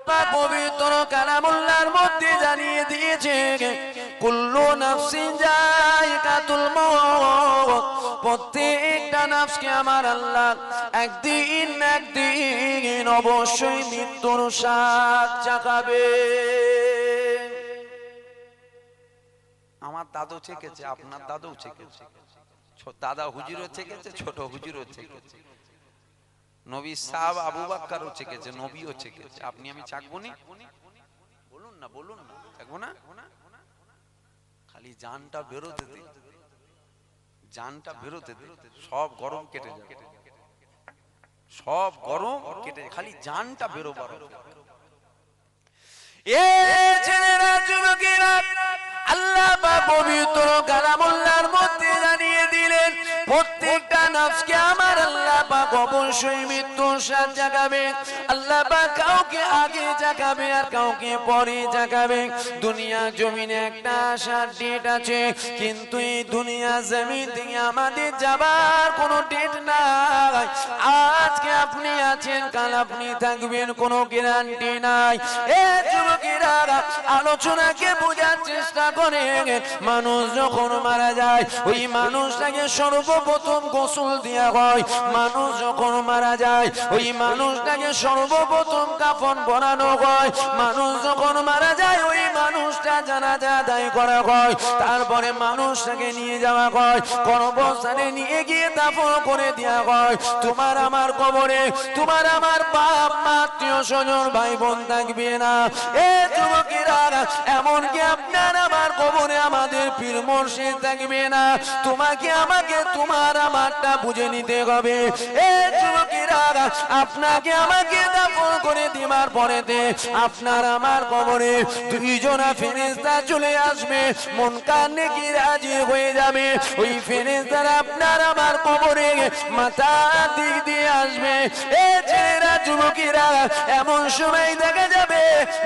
পাক পবিত্র কালামুল্লাহর মধ্যে জানিয়ে দিয়েছে কুল্লু নাফসিন যায়িকাতুল মউত, প্রত্যেকটা নফসকে আমার আল্লাহ একদিন না একদিন অবশ্যই মৃত্যুর স্বাদ চাখাবে। আমার দাদু চেকেছে, আপনার দাদু চেকেছে, দাদা হুজুরও চেকেছে, ছোট হুজুরও চেকেছে, নবী সাহাব আবু বকরও চেকেছে, নবীও চেকেছে। আপনি আমি চাকবো নি? বলুন না, বলুন না, চাকবো না? খালি জানটা বেরোতে দে, জানটা বেরোতে দে, সব গরম কেটে যাবে, সব গরম কেটে, খালি জানটা বেরোবার। এ ছেলেরা, যুবকেরা, আল্লাহ পাক পবিত্র কালামুল্লাহর মধ্যে জানিয়ে দিলেন প্রত্যেকটা নফসকে আমার আল্লাহ পাক অবশ্যই মৃত্যুর স্বাদ জাগাবে। আল্লাহ পাক কাউকে আগে জাগাবে আর কাউকে পরে জাগাবে। দুনিয়া জমিনে একটা আসার ডেট আছে, কিন্তু এই দুনিয়া জমিন থেকে আমাদের যাবার কোনো ডেট নাই। আজকে আপনি আছেন, কাল আপনি থাকবেন, কোনো গ্যারান্টি নাই। এ যুবকেরা, আলোচনাকে বোঝার চেষ্টা করে। মানুষ যখন মারা যায় ওই মানুষটাকে সর্বপ্রথম গোসল দেওয়া হয়। মানুষ যখন মারা যায় ওই মানুষটাকে সর্বপ্রথম কাফন পরানো হয়। মানুষ যখন মারা যায় ওই মানুষটা জানাজা আদায় করা হয়। তারপরে মানুষটাকে নিয়ে যাওয়া হয়, কবরস্থানে নিয়ে গিয়ে দাফন করে দেওয়া হয়। তোমার আমার কবরে তোমার আমার বাপ মা আত্মীয় স্বজন ভাই বোন থাকবে না। এ যুবকেরা, এমনকি আপনার আমার কবরে আমাদের পীর মুর্শিদ থাকবে না। তোমাকে আমাকে তোমার আমারটা বুঝে নিতে হবে। এ যুবকেরা, আপনাকে আমাকে দাফন করে দিবার পরেতে আপনার আমার কবরে দুইজনা ফেরেশতা চলে আসবে, মুনকার নেকির হাজির হয়ে যাবে। ওই ফেরেশতারা আপনার আমার কবরে মাথার দিক দিয়ে আসবে। এ ছেলেরা, যুবকেরা, এমন সময় দেখা যাবে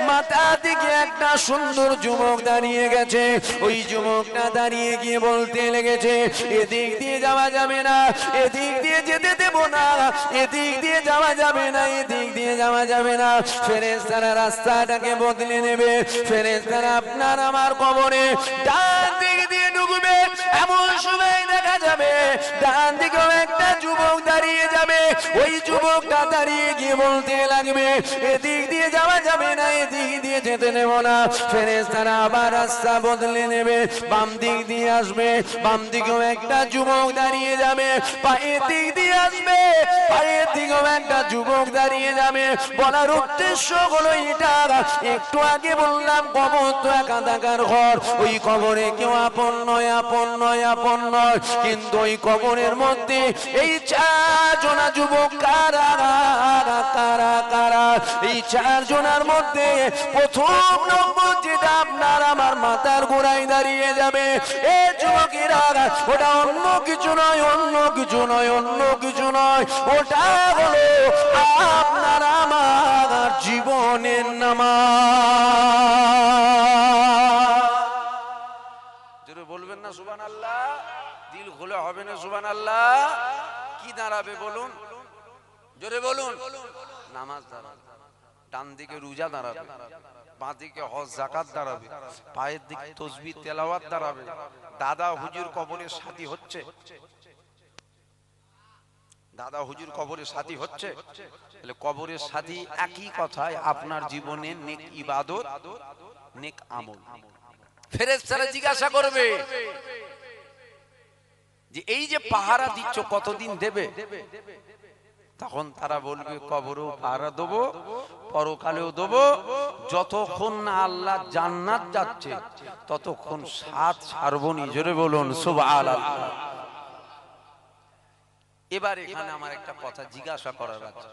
মাথার দিকে একটা সুন্দর যুবক দাঁড়িয়ে গেছে। ওই যুবকটা দাঁড়িয়ে গিয়ে বলতে লেগেছে, এদিক দিয়ে যাওয়া যাবে না, এদিক দিয়ে যেতে দেব না, এদিক দিয়ে যাওয়া যাবে না, এদিক দিয়ে যাওয়া যাবে না। ফেরেশতারা রাস্তাটাকে বদলে নেবে। ফেরেশতারা আপনার আমার কবরে ডান দিক দিয়ে ঢুকবে। এমন সময় দেখা যাবে ডান দিকেও একটা যুবক দাঁড়িয়ে যাবে। ওই যুবকটা দাঁড়িয়ে গিয়ে বলতে লাগবে, এদিক দিয়ে যাওয়া যাবে না, এদিক দিয়ে যেতে নেব না। ফেরেশতারা আবার রাস্তা বদলে নেবে, বাম দিক দিয়ে আসবে। বাম দিকেও একটা যুবক দাঁড়িয়ে যাবে। পায়ের দিক দিয়ে আসবে, পায়ের দিকেও একটা যুবক দাঁড়িয়ে যাবে। বলার উদ্দেশ্য হলো এটা, একটু আগে বললাম কবর তো একাধাকার ঘর। ওই কবরে কেউ আপন নয়, আপন নয়, আপন নয়। কিন্তু ওই কবরের মধ্যে এই চারজনা যুবক কারা কারা কারা? এই চারজনার মধ্যে প্রথম নম্বর যেটা আপনার আমার মাথার গোড়ায় দাঁড়িয়ে যাবে, এ যুবকেরা, ওটা অন্য কিছু নয়, অন্য কিছু নয়, অন্য কিছু নয়। ওটা হলো আপনার আমার জীবনের নামাজ। জোরে বলবেন না সুবহানাল্লাহ? দিল খুলে হবে না সুবহানাল্লাহ? কি দাঁড়াবে বলুন, জোরে বলুন। নামাজ দাঁড়াবে, ডান দিকে রোজা দাঁড়াবে, বাঁ দিকে হজ যাকাত দাঁড়াবে, পায়ের দিকে তাসবিহ তেলাওয়াত দাঁড়াবে। দাদা হুজুর কবরের সাথী হচ্ছে, দাদা হুজুর কবরের সাথী হচ্ছে। তাহলে কবরের সাথী একই কথায় আপনার জীবনে নেক ইবাদত, নেক আমল। ফেরেশতারা জিজ্ঞাসা করবে যে এই যে পাহারা দিচ্ছ কতদিন দেবে? তখন তারা বলবে কবরেও পাহারা দেবো, পরকালেও দেবো, যতক্ষণ না আল্লাহ জান্নাত যাচ্ছে ততক্ষণ সাত ছাড়বনি। জোরে বলুন সুবহানাল্লাহ। এবার এখানে আমার একটা কথা জিজ্ঞাসা করার আছে।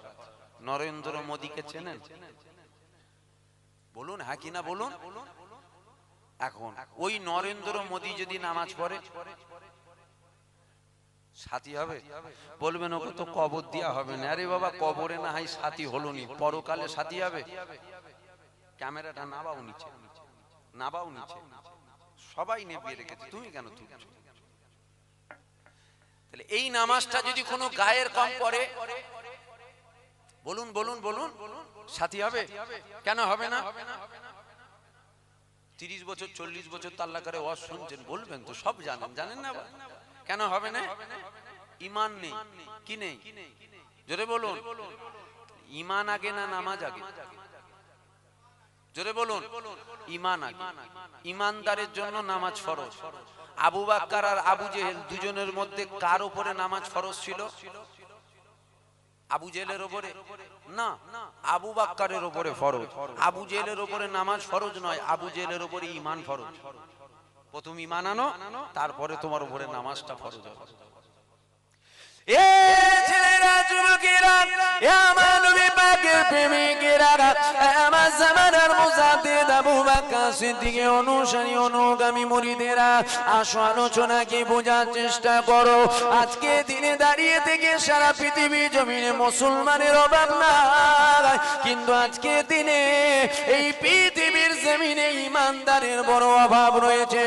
নরেন্দ্র মোদীকে চেনেন? বলুন হ্যাঁ কিনা বলুন। এখন ওই নরেন্দ্র মোদী যদি নামাজ পড়ে সাথী হবে? বলবেন ওকে তো কবর দেয়া হবে না। আরে বাবা, কবরে না হয় সাথী হলো নি, পরকালে সাথী হবে? ক্যামেরাটা নাবাও নিচে, নাবাও নিচে, সবাই নেবিয়ে রেখেছে, তুমি কেন তুলছো? তাহলে এই নামাজটা যদি কোনো গায়ের কম পড়ে, বলুন বলুন বলুন, সাথী হবে? কেন হবে না? 30 বছর 40 বছর আল্লাহ করে ওয়াজ শুনছেন, বলবেন তো, সব জানেন, জানেন না? কেন হবে না? ঈমান নেই। কি নেই? জোরে বলুন। ঈমান আগে না নামাজ আগে? জোরে বলুন। ঈমান আগে। ঈমানদারের জন্য নামাজ ফরজ। আবু বকর আর আবু জেহেল দুজনের মধ্যে কার উপরে নামাজ ফরজ ছিল? আবু জেহেলের উপরে না, আবু বকরের উপরে ফরজ। আবু জেহেলের উপরে নামাজ ফরজ নয়, আবু জেহেলের উপরে ঈমান ফরজ। প্রথম ঈমান আনো, তারপরে তোমার উপরে নামাজটা ফরজ হবে। এ ছেলেরা, যুবকেরা, এ আমার নবী পাকের প্রেমিকেরা, আমার জামানার মুজাদ্দিদ আবু বকর সিদ্দিকের অনুসারী অনুগামী মুরিদেরা, আসো আলোচনাকে বোঝার চেষ্টা করো। আজকে দিনে দাঁড়িয়ে থেকে সারা পৃথিবী জমিনে মুসলমানের অভাব নাই, কিন্তু আজকে দিনে এই পৃথিবীর জমিনে ঈমানদারের বড় অভাব রয়েছে।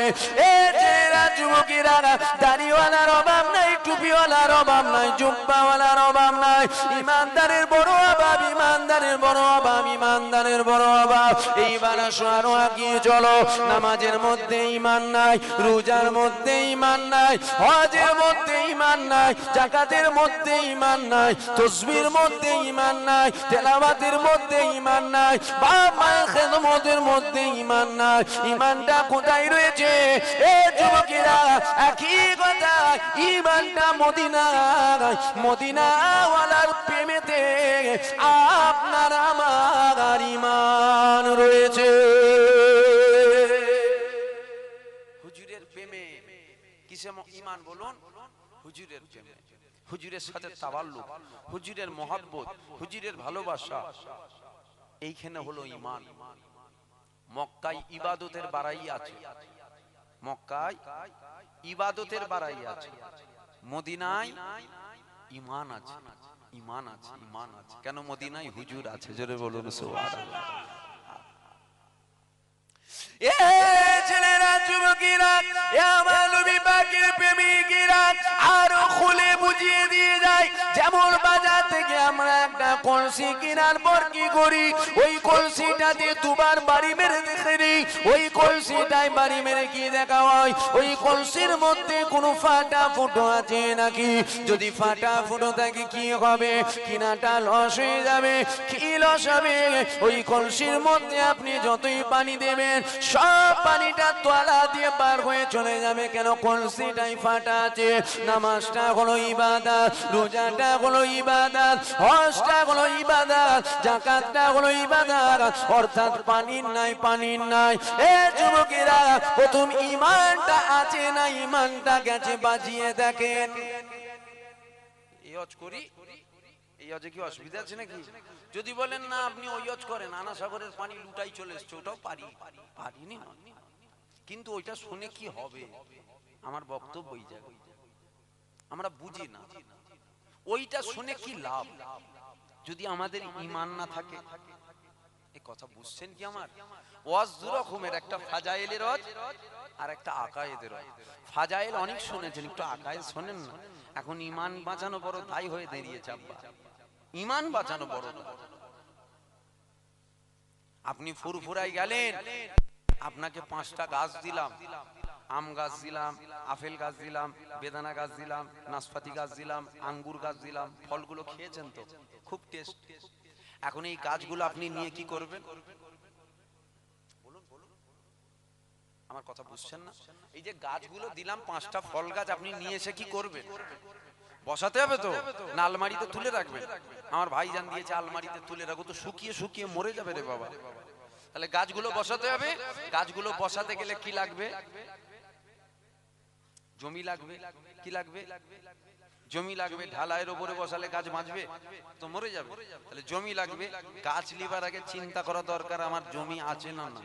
এ ছেলেরা, যুবকেরা, দাড়িওয়ালার অভাব নাই, টুপিওয়ালার অভাব নাই, জুব্বাওয়ালার অভাব নাই, ঈমানদারের বড় অভাব, ঈমানদারের বড় অভাব, ঈমানদারের বড় অভাব। এইবার আসো আরো এগিয়ে চলো। নামাজের মধ্যে ঈমান নাই, রোজার মধ্যে ঈমান নাই, হজের মধ্যে ঈমান নাই, যাকাতের মধ্যে ঈমান নাই, তাসবিহের মধ্যে ঈমান নাই, তেলাওয়াতের মধ্যে ঈমান নাই, বাপ মায়ের খেদমতের মধ্যে ঈমান নাই। ঈমানটা কোথায় রয়েছে? এ যুবকেরা, একই কথা, ঈমানটা মদিনায়, মদিনাওয়ালার প্রেমেতে আপনার আমার ঈমান রয়েছে। হুজুরের প্রেমে কিসে ঈমান বলুন? হুজুরের প্রেমে, হুজুরের সাথে তাওয়াল্লুক, হুজুরের মহব্বত, হুজুরের ভালোবাসা, এইখানে হলো ঈমান। মক্কায় ইবাদতের বাড়াই আছে, মক্কায় ইবাদতের বাড়াই আছে, মদিনায় ঈমান আছে, ঈমান আছে, ঈমান আছে। কেন? মদিনায় হুজুর আছে। জোরে বলুন সুবহানাল্লাহ। এ ছেলেরা, যুবকেরা, এ আমার নবী পাকের প্রেমিকেরা, আরো খুলে বুঝিয়ে দিয়ে যায়। যেমন বাজার থেকে আমরা একটা কলসি কেনার পর কি করি? ওই কলসিটাতে দুবার বাড়ি মেরে দেখে নিই। ওই কলসিটাই বাড়ি মেরে কি দেখা হয়? ওই কলসির মধ্যে কোনো ফাটা ফুটো আছে নাকি? যদি ফাটা ফুটো থাকে কি হবে? কিনাটা লস হয়ে যাবে। কি লস হবে? ওই কলসির মধ্যে আপনি যতই পানি দেবেন, সব পানিটা তলা দিয়ে পার হয়ে চলে যাবে। কেন? কলসিটাই ফাটা আছে। নামাজটা হলো ইবাদত, রোজাটা হলো ইবাদত, হজটা হলো ইবাদত, যাকাতটা হলো ইবাদত, অর্থাৎ পানির নাই, পানির নাই। এ যুবকেরা, প্রথম ঈমানটা আছে না, ঈমানটা গেছে বাজিয়ে দেখেন। এই হজ করি, এই হজে কি অসুবিধা আছে নাকি? যদি বলেন না আপনি ওই হজ করেন, আনা সাগরের পানি লুটাই চলে এসছে, ওটাও পারিনি, কিন্তু ওইটা শুনে কি হবে? আমার বক্তব্য ওই জায়গায় আমরা বুঝি না, ওইটা শুনে কি লাভ যদি আমাদের ঈমান না থাকে? এই কথা বুঝছেন কি? আমার ওয়াজ দু রকমের, একটা ফাজাইলের ওয়াজ আর একটা আকায়েদের ওয়াজ। ফাজাইল অনেক শুনেছেন, একটু আকায়েদ শোনেন না। এখন ঈমান বাঁচানো বড় দায় হয়ে দাঁড়িয়েছে আব্বা, ঈমান বাঁচানো বড়। আপনি ফুরফুরাই গেলেন, আপনাকে 5টা গাছ দিলাম, আম গাছ দিলাম, আপেল গাছ দিলাম, বেদানা গাছ দিলাম, নাশপাতি গাছ দিলাম, আঙ্গুর গাছ দিলাম, ফলগুলো খেয়েছেন তো, খুব টেস্ট। এখন এই গাছগুলো আপনি নিয়ে কি করবেন? আমার কথা বুঝছেন না? এই যে গাছগুলো দিলাম, 5টা ফল গাছ, আপনি নিয়ে এসে কি করবেন? বসাতে হবে তো, না আলমারিতে তুলে রাখবেন? আমার ভাইজান দিয়েছে, আলমারিতে তুলে রাখো, তো শুকিয়ে শুকিয়ে মরে যাবে রে বাবা। তাহলে গাছগুলো বসাতে হবে। গাছগুলো বসাতে গেলে কি লাগবে? জমি লাগবে। কি লাগবে? জমি লাগবে। ঢালাইয়ের উপরে বসালে গাছ বাঁচবে তো, মরে যাবে। তাহলে জমি লাগবে। গাছ লিবার আগে চিন্তা করা দরকার, আমার জমি আছে না না।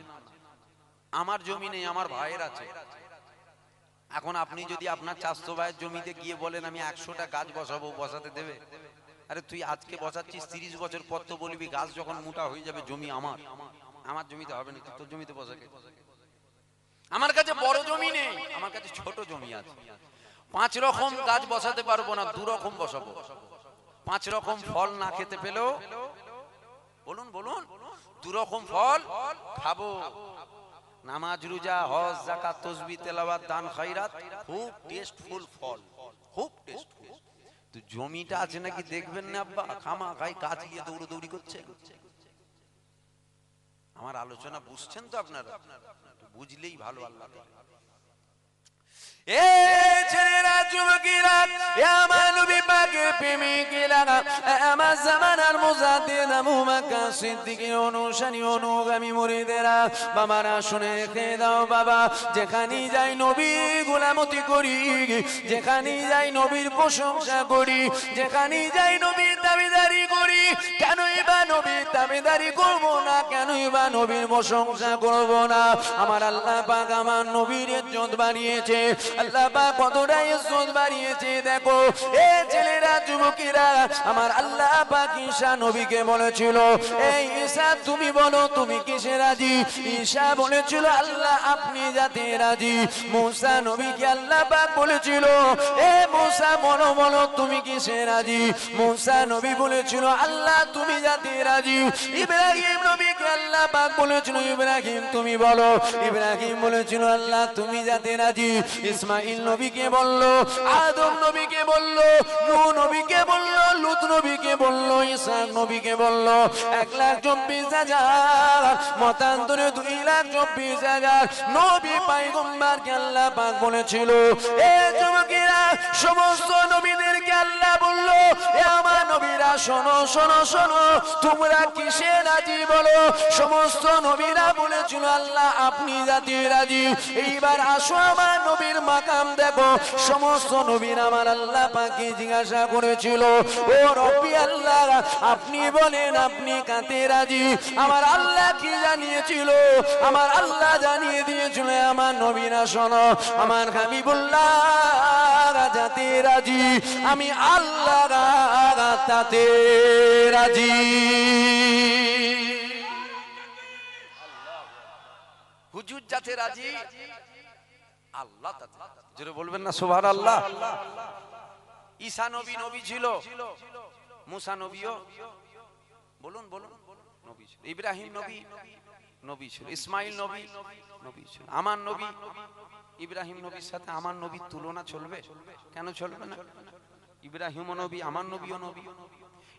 আমার জমি নেই, আমার ভাইয়ের আছে। এখন আপনি যদি আপনার চাষতো ভাইয়ের জমিতে গিয়ে বলেন আমি 100টা গাছ বসাবো, বসাতে দেবে? আরে তুই আজকে বসাচ্ছিস, 30 বছর পর তো বলবি গাছ যখন মোটা হয়ে যাবে জমি আমার। আমার জমিতে হবে না, তোর জমিতে বসাকে। আমার কাছে বড় জমি নেই, আমার কাছে ছোট জমি আছে। 5 রকম গাছ বসাতে পারবো না, 2 রকম বসাবো। পাঁচ রকম ফল না খেতে পেলেও বলুন বলুন দু রকম ফল খাবো। নামাজ, রোজা, হজ, যাকাত, তাসবিহ, তেলাওয়াত, দান, খায়রাত, খুব টেস্টফুল ফল, খুব টেস্টফুল। তো জমিটা আছে নাকি দেখবেন না আব্বা, খামা খাই কাজ নিয়ে দৌড়দৌড়ি করছে। আমার আলোচনা বুঝছেন তো আপনারা? বুঝলেই ভালো। আল্লাহ এ ছেলেরা, যুবকেরা, আমার নবী পাকের প্রেমিকেরা, আমার জামানার মুজাদ্দিদ আবু বকর সিদ্দিকের অনুসারী অনুগামী মুরিদেরা, বাবারা শুনে রেখে দাও বাবা, যেখানেই যাই নবীর গোলামতি করি, যেখানেই যাই নবীর প্রশংসা করি, যেখানেই যাই নবীর দাবিদারি করি, কেনই বা নবীর দাবিদারি করব না, কেনই বা নবীর প্রশংসা করব না? আমার আল্লাহ পাক আমার নবীর ইজ্জত বাড়িয়েছে, আল্লাহ পাক কতটা ইজ্জত বাড়িয়েছে দেখো। এ ছেলেরা, যুবকেরা, আমার আল্লাহ পাক ঈসা নবীকে বলেছিল, এই ঈসা তুমি বলো তুমি কিসে রাজি? ঈসা বলেছিল আল্লাহ আপনি যাতে রাজি। মুসা নবীকে আল্লাহ পাক বলেছিল, এ মুসা বলো বলো তুমি কিসে রাজি? মুসা নবী বলেছিল আল্লাহ তুমি যাতে রাজি। ইব্রাহিম নবীকে আল্লাহ পাক বলেছিল ইব্রাহিম তুমি বলো। ইব্রাহিম বলেছিল আল্লাহ তুমি যাতে রাজি। ইসমাইল নবীকে বলল, আদম নবীকে বলল, নূহ নবীকে বলল, লূত নবীকে বলল, ইসহাক নবীকে বলল। 1,24,000 মতান্তরে 2,24,000 নবী পয়গম্বরকে আল্লাহ পাক বলেছিল। এ যুবকেরা, সমস্ত নবীদেরকে আল্লাহ বলল, এ আমার নবীরা শোনো শোনো শোনো, তোমরা কিসে রাজি বলো? সমস্ত নবীরা বলেছিল আল্লাহ আপনি যাতে রাজি। এইবার আসো আমার নবীর মাকাম দেখো। সমস্ত নবীর আমার আল্লাহ পাকে জিজ্ঞাসা করেছিল, ও রব্বি আল্লাহ আপনি বলেন আপনি কাতে রাজি? আমার আল্লাহ কি জানিয়েছিল? আমার আল্লাহ জানিয়ে দিয়েছিল আমার নবীরা শোনো, আমার হাবিবুল্লাহ যাতে রাজি, আমি আল্লাহ তাতে রাজি। হুজুর যাতে রাজি, আল্লাহ তাতে। জোরে বলবেন না সুবহানাল্লাহ। ঈসা নবী নবী ছিল, মুসা নবীও বলুন বলুন নবী ছিল, ইব্রাহিম নবী নবী ছিল, ইসমাইল নবী নবী ছিল। আমার নবী ইব্রাহিম নবীর সাথে আমার নবীর তুলনা চলবে? কেন চলবে না? ইব্রাহিম নবী আমার নবীও নবী।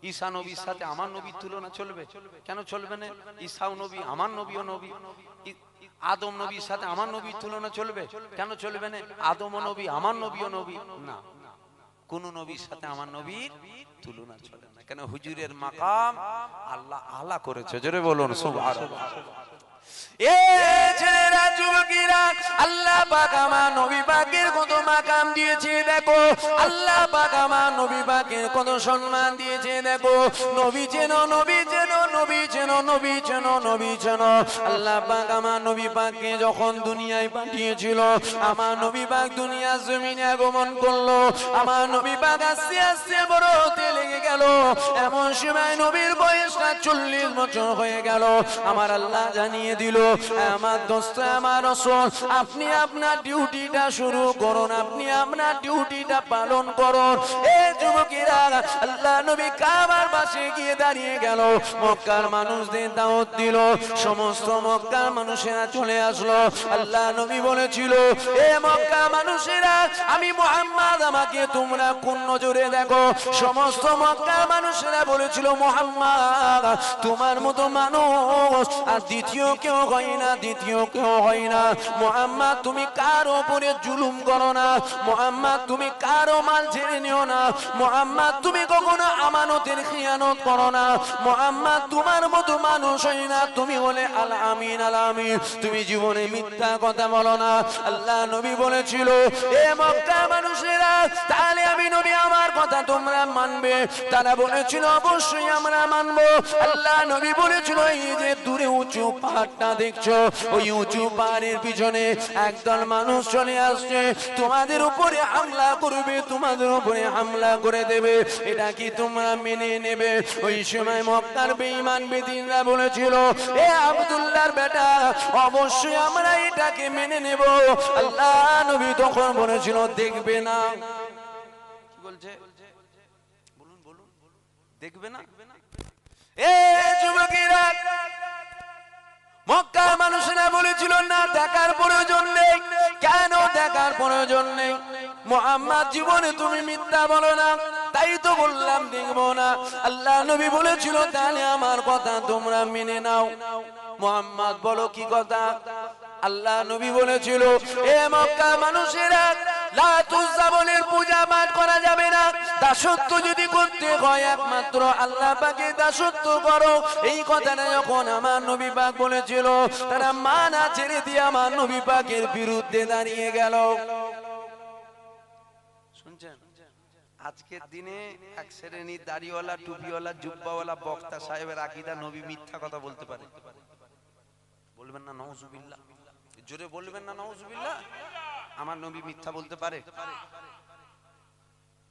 ঈসা নবীর সাথে আমার নবীর তুলনা চলবে? কেন চলবে না? ঈসাও নবী আমার নবীও নবী। আদম নবীর সাথে আমার নবীর তুলনা চলবে? কেন চলবে না? আদম নবী আমার নবীও নবী। না, কোন নবীর সাথে আমার নবীর তুলনা চলে না। কেন? হুজুরের মাকাম আল্লাহ আলা করেছে। জোরে বলুন সুবহানাল্লাহ। এ ছেলেরা, যুবকেরা, আল্লাহ পাক আমার নবী পাকের কত মাকাম দিয়েছে দেখো। আল্লাহ পাক আমার নবী পাকের কত সম্মান দিয়েছে দেখো। নবী চেন, নবী চেন, নবী চেন, নবী চেন, নবী চেন। আল্লাহ পাক আমার নবী পাককে যখন দুনিয়ায় পাঠিয়েছিল, আমার নবী পাক দুনিয়ার জমিনে আগমন করলো। আমার নবী পাক আস্তে আস্তে বড় হতে লেগে গেল। এমন সময় নবীর বয়সটা 40 বছর হয়ে গেল। আমার আল্লাহ জানিয়ে দিল, আমার দোস্ত আমার রাসূল, আপনি আপনার ডিউটিটা শুরু করুন, আপনি আপনার ডিউটিটা পালন করুন। এই যুবকেরা, আল্লাহ নবী কাবার পাশে গিয়ে দাঁড়িয়ে গেল। মক্কার মানুষদের দাওয়াত দিল। সমস্ত মক্কার মানুষেরা চলে আসলো। আল্লাহ নবী বলেছিল, এ মক্কা মানুষেরা, আমি মুহাম্মদ, আমাকে তোমরা কোন নজরে দেখো। সমস্ত মক্কার মানুষেরা বলেছিল, মুহাম্মদ তোমার মতো মানুষ আর দ্বিতীয় কেউ হয় না, দ্বিতীয় কেউ হয় না। মুহাম্মদ তুমি কার উপরে জুলুম করো না। মুহাম্মদ তুমি কারো মাল ছেড়ে নিও না। মুহাম্মদ তুমি কখনো আমানতের খিয়ানত করো না। মুহাম্মদ তোমার মতো মানুষ হয় না, তুমি বলে আল আমিন আল আমিন, তুমি জীবনে মিথ্যা কথা বলো না। আল্লাহ নবী বলেছিল, এ মক্কা মানুষেরা, তাহলে আমি নবী আমার কথা তোমরা মানবে? তারা বলেছিল অবশ্যই আমরা মানবো। আল্লাহ নবী বলেছিল, এই যে দূরে উঁচু পাহাড়টা দেখছো, ওই উঁচু পাহাড়ের পিছনে একদল মানুষ চলে আসছে, তোমাদের উপরে হামলা করবে, তোমাদের উপরে হামলা করে দেবে। এটা কি তোমরা মেনে নেবে? ওই সময় মক্কার বেঈমান বেদিনরা বলেছিল, এ আব্দুল্লাহর বেটা, অবশ্যই আমরা এটাকে মেনে নেব। আল্লাহ নবী তখন বলেছিল, দেখবে না। কি বলছে? বলুন বলুন। দেখবে না? এ যুবকেরা, মক্কার মানুষেরা বলেছিল না দেখার প্রয়োজন নেই। কেন দেখার প্রয়োজন নেই? মুহাম্মদ জীবনে তুমি মিথ্যা বলো না, তাই তো বললাম দেখবো না। আল্লাহ নবী বলেছিল তাহলে আমার কথা তোমরা মেনে নাও। মুহাম্মদ বলো কি কথা? আল্লাহ নবী বলেছিল এ মক্কা মানুষেরা, লাত উজ্জা বলে পূজা পাঠ করা যাবে না, দাসত্ব যদি করতে হয় একমাত্র আল্লাহ পাকের দাসত্ব করো। এই কথাটা যখন আমার নবী পাক বলেছিল, তারা মানা ছেড়ে দিয়ে আমার নবী পাকের বিরুদ্ধে দাঁড়িয়ে গেল। শুনছেন? আজকের দিনে এক শ্রেণীর দাড়িওয়ালা, টুপিওয়ালা, জুব্বাওয়ালা বক্তা সাহেবের আকীদা নবী মিথ্যা কথা বলতে পারে। বলবেন না নাউজুবিল্লাহ? জোরে বলবেন না নাউজুবিল্লাহ? আমার নবী মিথ্যা বলতে পারে?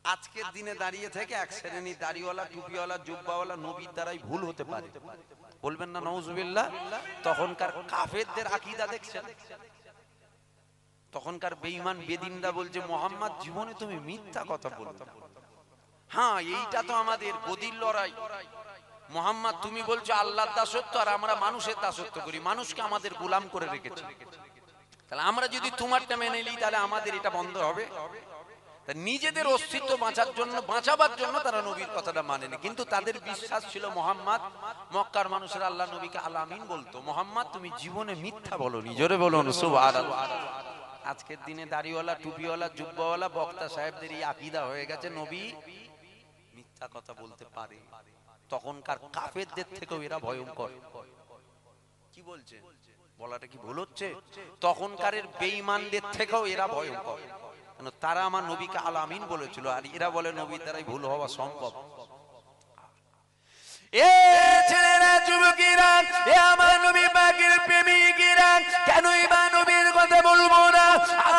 আজকের দিনে দাঁড়িয়ে থেকে এক শ্রেণীর দাড়িওয়ালা, টুপিওয়ালা, জুব্বাওয়ালা নবীর দ্বারাই ভুল হতে পারে। বলবেন না নাউজুবিল্লাহ? তখনকার কাফেরদের আকীদা দেখছেন? তখনকার বেঈমান বেদিনরা বলছে মুহাম্মদ জীবনে তুমি মিথ্যা কথা বলতে। হ্যাঁ, এইটা তো আমাদের গদির লড়াই। মুহাম্মদ তুমি বলছো আল্লাহর দাসত্ব আর আমরা মানুষের দাসত্ব করি, মানুষকে আমাদের গোলাম করে রেখেছি। তাহলে আমরা যদি তোমারটা মেনে নিই তাহলে আমাদের এটা বন্ধ হবে? নিজেদের অস্তিত্ব বাঁচাবার জন্য তারা নবীর কথাটা মানেনি, কিন্তু তাদের বিশ্বাস ছিল মুহাম্মদ। মক্কার মানুষের আল্লাহ নবীকে আল আমিন বলতো। মুহাম্মদ তুমি জীবনে মিথ্যা বলোনি। জোরে বলুন সুবহানাল্লাহ। আজকের দিনে দাড়িওয়ালা, টুপিওয়ালা, জুব্বাওয়ালা বক্তা সাহেবদের এই আকীদা হয়ে গেছে নবী মিথ্যা কথা বলতে পারে। তখনকার কাফেরদের থেকেও এরা ভয়ঙ্কর। কি বলছে? বলাটা কি ভুল হচ্ছে? তখনকারের বেঈমানদের থেকেও এরা ভয়ঙ্কর। কেন? তারা আমার নবীকে আল আমিন বলেছিল, আর এরা বলে নবীর দ্বারাই ভুল হওয়া সম্ভব। এ ছেলেরা, যুবকেরা, এ আমার নবী পাকের প্রেমিকেরা, কেনই বা নবীর কথা বলবো না?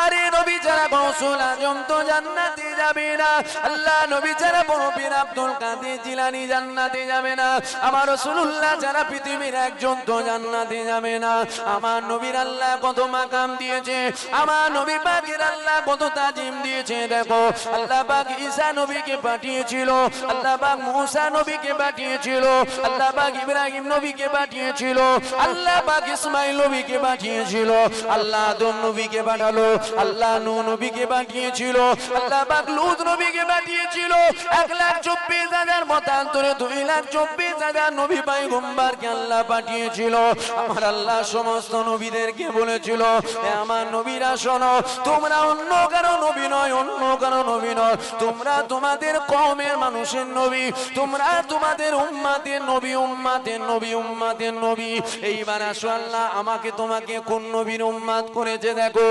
আরে নবী যারা গৌসুল আজম তো জান্নাতে যাবে না, আল্লাহ নবী যারা বড় পীর আব্দুল কাদের জিলানী জান্নাতে যাবে না, আমার রাসূলুল্লাহ যারা পৃথিবীর একজন তো জান্নাতে যাবে না। আমার নবীর আল্লাহ কত মাকাম দিয়েছে, আমার নবী পাকের আল্লাহ কত তাজিম দিয়েছে। দেখো আল্লাহ পাক ঈসা নবীকে পাঠিয়েছিল, আল্লাহ পাক মুসা নবীকে পাঠিয়েছিল, আল্লাহ পাক ইব্রাহিম নবীকে পাঠিয়েছিল, আল্লাহ পাক ইসমাইল নবীকে পাঠিয়েছিল, আল্লাহ আদম নবীকে পাঠালো, আল্লাহ নূহ নবীকে পাঠিয়েছিল, আল্লাহ পাক লূত নবীকে পাঠিয়েছিল। 1,24,000 মতান্তরে 2,24,000 নবী পয়গম্বরকে আল্লাহ পাঠিয়েছিল। আমার আল্লাহ সমস্ত নবীদেরকে বলেছিল হে আমার নবীরা শোনো, তোমরা অন্য কারো নবী নয়, অন্য কারো নবী নয়, তোমরা তোমাদের কওমের মানুষের নবী, তোমরা তোমাদের উম্মতের নবী, উম্মতের নবী, উম্মতের নবী। এইবার আসো আল্লাহ আমাকে তোমাকে কোন নবীর উম্মত করেছে দেখো।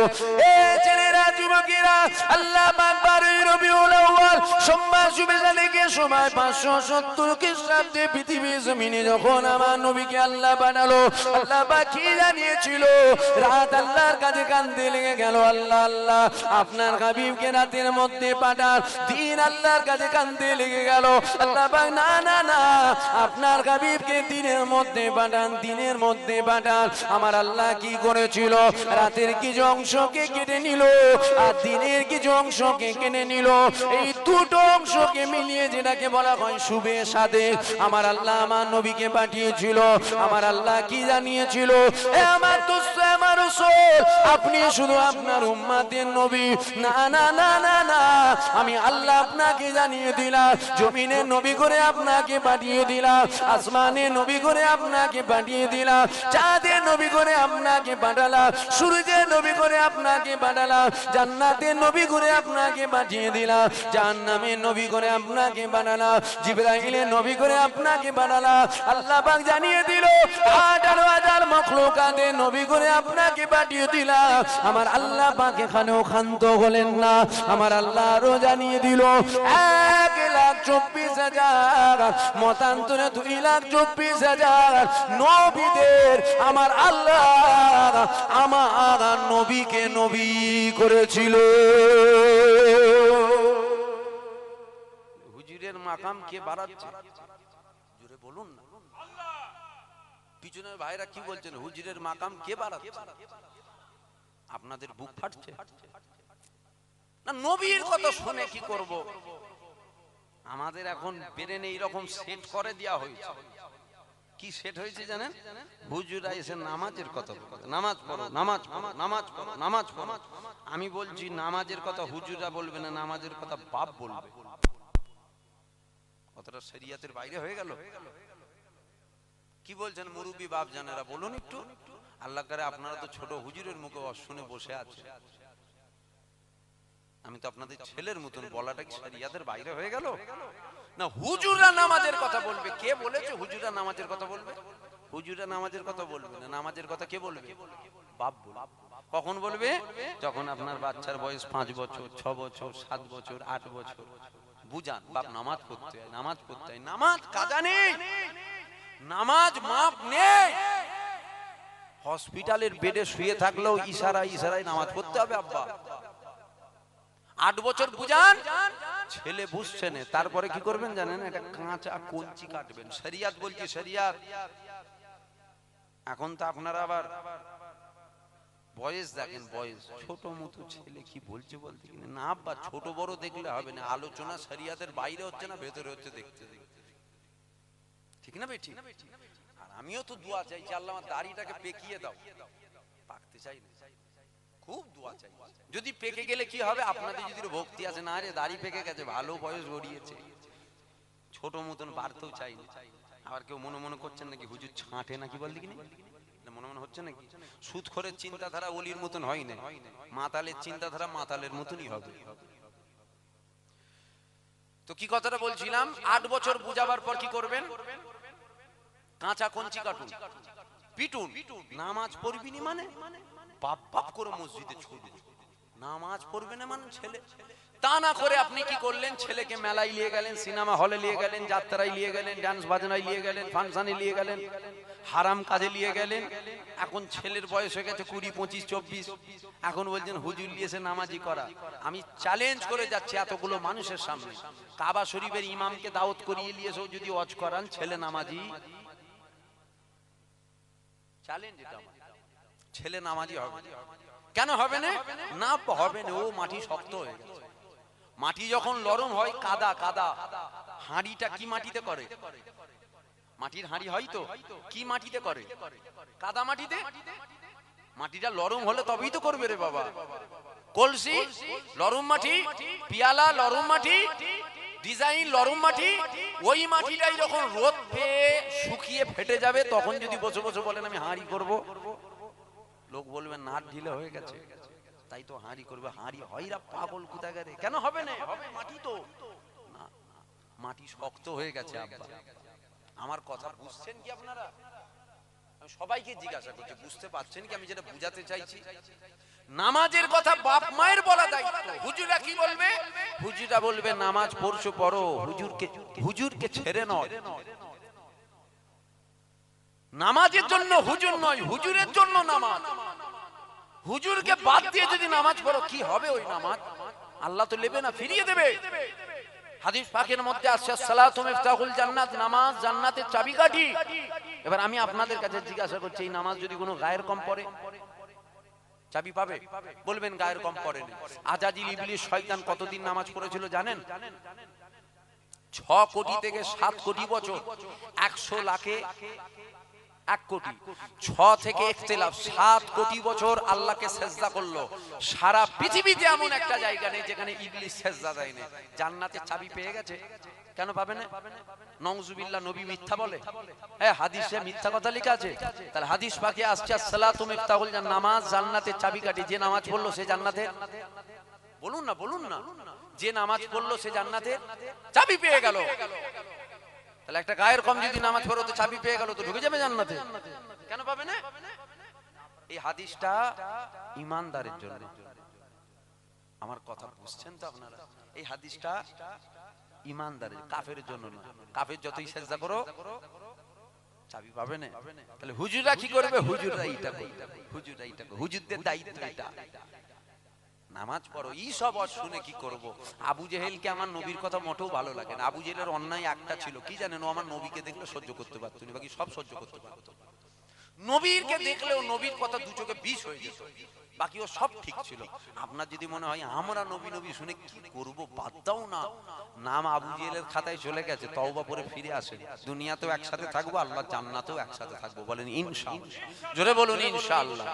এ ছেলেরা, যুবকেরা, আল্লাহ পাক 12 রবিউল আউয়াল সোমবার শুভেচ্ছা থেকে সময় 570 খ্রিস্টাব্দে পৃথিবীর জমিনে যখন আমার নবীকে আল্লাহ পাঠালো, আল্লাহ পাক কি জানিয়েছিল? রাত আল্লাহর কাছে কাঁদতে লেগে গেল, আল্লাহ আল্লাহ আপনার হাবিবকে রাতের মধ্যে পাঠান। দিন আল্লাহর কাছে কাঁদতে লেগে গেল, আল্লাহ পাক না না না আপনার হাবিবকে দিনের মধ্যে পাঠান, দিনের মধ্যে পাঠান। আমার আল্লাহ কি করেছিল? রাতের কিছু অংশকে কেটে নিল আর দিনের কিছু অংশকে কেটে নিল। এই দুটো অংশকে মিলিয়ে যেটাকে বলা হয় শুভে সাদে আমার আল্লাহ আমার নবীকে পাঠিয়েছিল। আমার আল্লাহ কি জানিয়েছিল? এ আমার দোস্ত, আমার রাসূল, আপনি শুধু আপনার উম্মতের নবী না, না না না না, আমি আল্লাহ আপনাকে জানিয়ে দিলাম, জমিনের নবী করে আপনাকে পাঠিয়ে দিলাম, আসমানের নবী করে আপনাকে পাঠিয়ে দিলাম, চাঁদের নবী করে আপনাকে পাঠালাম, সূর্যের নবী করে আপনাকে পাঠালাম, জান্নাতের নবী করে আপনাকে পাঠিয়ে দিলাম, জাহান্নামের নবী করে আপনাকে পাঠালাম, জিবরাইলের নবী করে আপনাকে পাঠালাম। আল্লাহ পাক জানিয়ে দিল 18,000 মাখলুকাতের নবী করে আপনাকে পাঠিয়ে দিলাম। আমার আল্লাহ পাক এখানেও ক্ষান্ত হলেন না, আমার আল্লাহ আরো জানিয়ে দিল 1,24,000 মতান্তরে 2,24,000 নবীদের আমার আল্লাহ আমার নবীকে নবী করেছিল। হুজুরের মাকাম কে বাড়াচ্ছে? জোরে বলুন না। পিছনের ভাইরা কি বলছেন? হুজুরের মাকাম কে বাড়াচ্ছে? আপনাদের বুক ফাটছে না? নবীর কথা শুনে কি করব? আমাদের এখন ব্রেনে এইরকম সেট করে দেওয়া হয়েছে। কি সেট হয়েছে জানেন? হুজুরা এসে নামাজের কথা বলে, নামাজ পড়ো, নামাজ পড়ো, নামাজ পড়ো, নামাজ পড়ো। আমি বলছি নামাজের কথা হুজুরা বলবে না, নামাজের কথা বাপ বলবে। কতটা শরিয়াতের বাইরে হয়ে গেল। কি বলছেন মুরব্বী বাপ জানেরা, বলুন একটু। আল্লাহ করে আপনারা তো ছোট হুজুরের মুখে শুনে বসে আছে, আমি তো আপনাদের ছেলের মতন, বলাটা কি শরিয়াতের বাইরে হয়ে গেল? না, হুজুররা নামাজের কথা বলবে। কে বলেছে হুজুররা নামাজের কথা বলবে? হুজুররা নামাজের কথা বলবে না, নামাজের কথা কে বলবে? বাপ বলবে। কখন বলবে? যখন আপনার বাচ্চার বয়স 5 বছর, 6 বছর, 7 বছর, 8 বছর। বুঝান বাপ নামাজ পড়তে হয়, নামাজ পড়তে হয়। নামাজ কাজা নেই, নামাজ মাপ নেই। হসপিটালের বেডে শুয়ে থাকলেও ইশারায় ইশারায় নামাজ পড়তে হবে আব্বা। 8 বছর বুঝান, ছেলে বুঝছে না, তারপরে কি করবেন জানেন? একটা কাঁচা কঞ্চি কাটবেন। শরিয়াত বলছি, শরিয়াত। এখন তো আপনারা আবার বয়স দেখেন, বয়স ছোট মতো ছেলে কি বলছে বলতে কিনা না আব্বা, ছোট বড় দেখলে হবে না। আলোচনা শরিয়াতের বাইরে হচ্ছে না, ভেতরে হচ্ছে, দেখতে ঠিক না ভাই? ঠিক। আর আমিও তো দোয়া চাইছি, আল্লাহ আমার দাড়িটাকে পেকিয়ে দাও। পাকতে চাই না, খুব দোয়া চাই। যদি পেকে গেলে কি হবে? আপনাদের যদি ভক্তি আছে, না রে দাড়ি পেকে গেছে, ভালো বয়স গড়িয়েছে, ছোট মতন বাড়তেও চাই না। আবার কেউ মনে মনে করছেন নাকি হুজুর ছাঁটে নাকি, বল দেখিনি, মনে মনে হচ্ছে নাকি? সুদখোরের চিন্তাধারা ওলির মতন হয় না, মাতালের চিন্তাধারা মাতালের মতনই হবে। তো কি কথাটা বলছিলাম, 8 বছর বুঝাবার পর কি করবেন? কাঁচা কঞ্চি কাটুন, পিটুন। নামাজ পড়বি নি মানে বাপ বাপ করে মসজিদে ছুটবে, নামাজ পড়বে না মানে ছেলে। তা না করে আপনি কি করলেন? ছেলেকে মেলায় নিয়ে গেলেন, সিনেমা হলে নিয়ে গেলেন, যাত্রায় নিয়ে গেলেন, ডান্স বাজনায় নিয়ে গেলেন, ফাংশনে নিয়ে গেলেন, হারাম কাজে নিয়ে গেলেন। এখন ছেলের বয়স হয়ে গেছে 20, 25, 24। এখন বলছেন হুজুর নিয়েছে নামাজি করা। আমি চ্যালেঞ্জ করে যাচ্ছি এতগুলো মানুষের সামনে, কাবা শরীফের ইমামকে দাওয়াত করিয়ে নিয়েছেও যদি ওয়াজ করান, ছেলে নামাজি, চ্যালেঞ্জ এটা আমার। ছেলে নামাজি হবে কেন? হবে না, না হবে না। ও মাটি শক্ত হয়ে গেছে। মাটি যখন নরম হয়, কাদা কাদা। হাঁড়িটা কি মাটিতে করে? মাটির হাঁড়ি হয় তো, কি মাটিতে করে? কাদা মাটিতে। মাটিটা নরম হলে তবেই তো করবে রে বাবা। কলসি নরম মাটি, পিয়ালা নরম মাটি, ডিজাইন নরম মাটি। ওই মাটিটাই যখন রোদ পেয়ে শুকিয়ে ফেটে যাবে, তখন যদি বসে বসে বলেন আমি হাঁড়ি করব, লোক বলবে নাট ঢিলে হয়ে গেছে, তাই তো হাঁড়ি করবে। হাঁড়ি হয়রা পাগল কোথাকারে, কেন হবে না? হবে, মাটি তো না, মাটি শক্ত হয়ে গেছে আব্বা। আমার কথা বুঝছেন কি আপনারা? আমি সবাইকে জিজ্ঞাসা করছি, বুঝতে পারছেন কি আমি যেটা বুঝাতে চাইছি? নামাজের কথা বাপ মায়ের বলা দায়িত্ব। হুজুরা কি বলবে? হুজুরা বলবে নামাজ পড়ছো পড়ো, হুজুরকে ছেড়ে নয়। নামাজের জন্য হুজুর নয়, হুজুরের জন্য নামাজ। হুজুরকে বাদ দিয়ে যদি নামাজ পড়ো, কি হবে ওই নামাজ? আল্লাহ তো নেবে না, ফিরিয়ে দেবে। হাদিস পাকের মধ্যে আসছে সালাতু মিফতাহুল জান্নাত, নামাজ জান্নাতের চাবিকাঠি। এবার আমি আপনাদের কাছে জিজ্ঞাসা করছি, এই নামাজ যদি কোনো গায়ের কম পড়ে, চাবি পাবে? বলবেন গায়ের কম পড়ে না। আজাজিল ইবলিস শয়তান কতদিন নামাজ পড়েছিল জানেন? 6 কোটি থেকে 7 কোটি বছর। 100 লাখে 1 কোটি, 6 থেকে ইখতিলাফ, 7 কোটি বছর আল্লাহকে সেজদা করলো। সারা পৃথিবীতে এমন একটা জায়গা নেই যেখানে ইবলিস সেজদা দেয় না। জান্নাতের চাবি পেয়ে গেছে, কেন পাবে না? নাউজুবিল্লাহ, নবী মিথ্যা বলে? হ্যাঁ, হাদিসে মিথ্যা কথা লেখা আছে। তাহলে হাদিস পাকে আসছে সালাতু মিফতাহুল জান্নাত, নামাজ জান্নাতের চাবিকাঠি। যে নামাজ পড়লো সে জান্নাতের, বলুন না বলুন না, যে নামাজ পড়লো সে জান্নাতের চাবি পেয়ে গেল। তাহলে একটা গায়ের কম যদি নামাজ পড়ো তো চাবি পেয়ে গেল, তো ঢুকে যাবে জান্নাতে, কেন পাবে না? এই হাদিসটা ঈমানদারের জন্য। আমার কথা বুঝছেন তো আপনারা? এই হাদিসটা ঈমানদারের, কাফের জন্য না। কাফের যতই সেজদা করো চাবি পাবে না। তাহলে হুজুররা কি করবে? হুজুররা এইটা করবে, হুজুররা এইটা করবে, হুজুরদের দায়িত্ব এটা। নামাজ পড়ো। এই সব শুনে কি করব? আবু জেহেলকে আমার নবীর কথা মোটেও ভালো লাগে না। আবু জেহেলের অন্যায় একটা ছিল কি জানেন? ও আমার নবীকে দেখলে সহ্য করতে পারত না, বাকি সব সহ্য করতে পারত। নবীরকে দেখলেও নবীর কথা দু চোখে বিষ হয়ে যেত, বাকি ও সব ঠিক ছিল। আপনার যদি মনে হয় আমরা নবী নবী শুনে কি করব, বাদ দাও না। নাম আবু জেহেলের খাতায় চলে গেছে, তওবা করে ফিরে আসেন। দুনিয়াতেও একসাথে থাকবো, আল্লাহ জান্নাতেও একসাথে থাকবো। বলেন ইনশাআল্লাহ, জোরে বলুন ইনশাআল্লাহ।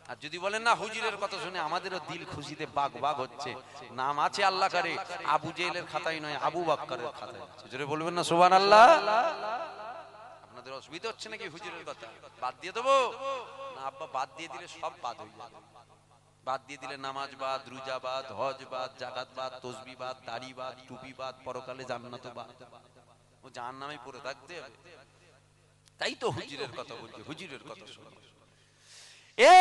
আর যদি বলেন না হুজুরের কথা শুনে আমাদেরও দিল খুশিতে বাগ বাগ হচ্ছে, নাম আছে আল্লাহ করে, আবু জেহেলের খাতায় নয় আবু বকরের খাতায় আছে। জোরে বলবেন না সুবহানাল্লাহ। আপনাদের অসুবিধা হচ্ছে নাকি হুজুরের কথা? বাদ দিয়ে দেবো না আব্বা? বাদ দিয়ে দিলে সব বাদ হয়ে যাবে। বাদ দিয়ে দিলে নামাজ বাদ, রোজা বাদ, হজ বাদ, যাকাত বাদ, তাসবিহ বাদ, দাড়ি বাদ, টুপি বাদ, পরকালে জান্নাত বাদ, ও জাহান্নামে পড়ে থাকতে হবে। তাই তো হুজুরের কথা বলছি, হুজুরের কথা শুনুন। এ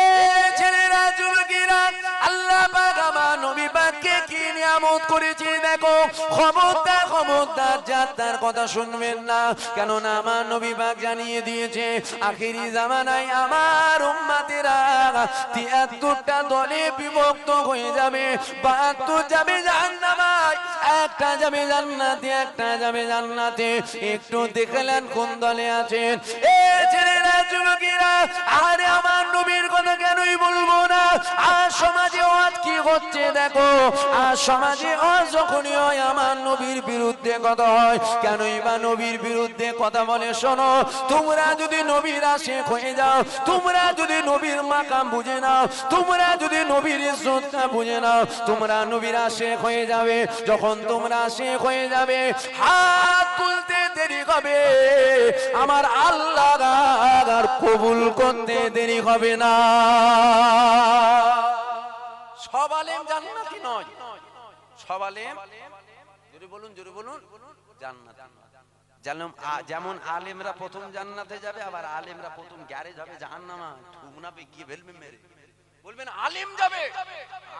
ছেলেরা যুবকেরা, আল্লাহ পাক আমার নবী পাককে কি নিয়ামত করেছে দেখো। খবরদার খবরদার যাত্রার কথা শুনবেন না, কেননা আমার নবী পাক জানিয়ে দিয়েছে আখেরি জামানায় আমার উম্মতেরা ৭৩টা দলে বিভক্ত হয়ে যাবে। ৭২ যাবে জাহান্নামায়, একটা যাবে জান্নাতে, একটা যাবে জান্নাতে। একটু দেখলেন কোন দলে আছেন। এ ছেলেরা যুবকেরা, আরে আমার নবীর কথা কেনই বলবো না। আর সমাজে আজ কি হচ্ছে দেখো। আর সমাজে আজ যখনই হয় আমার নবীর বিরুদ্ধে কথা হয়। কেনই বা নবীর বিরুদ্ধে কথা বলে শোনো, তোমরা যদি নবীর আশিক হয়ে যাও, তোমরা যদি নবীর মাকাম বুঝে নাও, তোমরা যদি নবীর ইজ্জতটা বুঝে নাও, তোমরা নবীর আশিক হয়ে যাবে। যখন তোমরা আশিক হয়ে যাবে, হাত তুলতে দেরি হবে, আমার আল্লাহ আর কবুল করতে দেরি হবে না। সব আলেম জান্নাতি নয়, সব আলেম জোরে বলুন, জোরে বলুন, জান্নাতি। যেমন আলেমরা প্রথম জান্নাতে যাবে, আবার আলেমরা প্রথম গ্যারেজ হবে জাহান্নামে। ঠুকনা পে গিয়ে ফেলবে মেরে, বলবেন আলেম যাবে,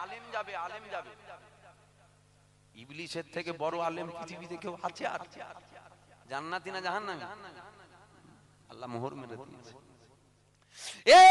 আলেম যাবে, আলেম যাবে। ইবলিসের থেকে বড় আলেম পৃথিবীতে কেউ আছে? আর জান্নাতি না জাহান্নামী? আল্লাহ মোহর মেরে দিয়েছে। এ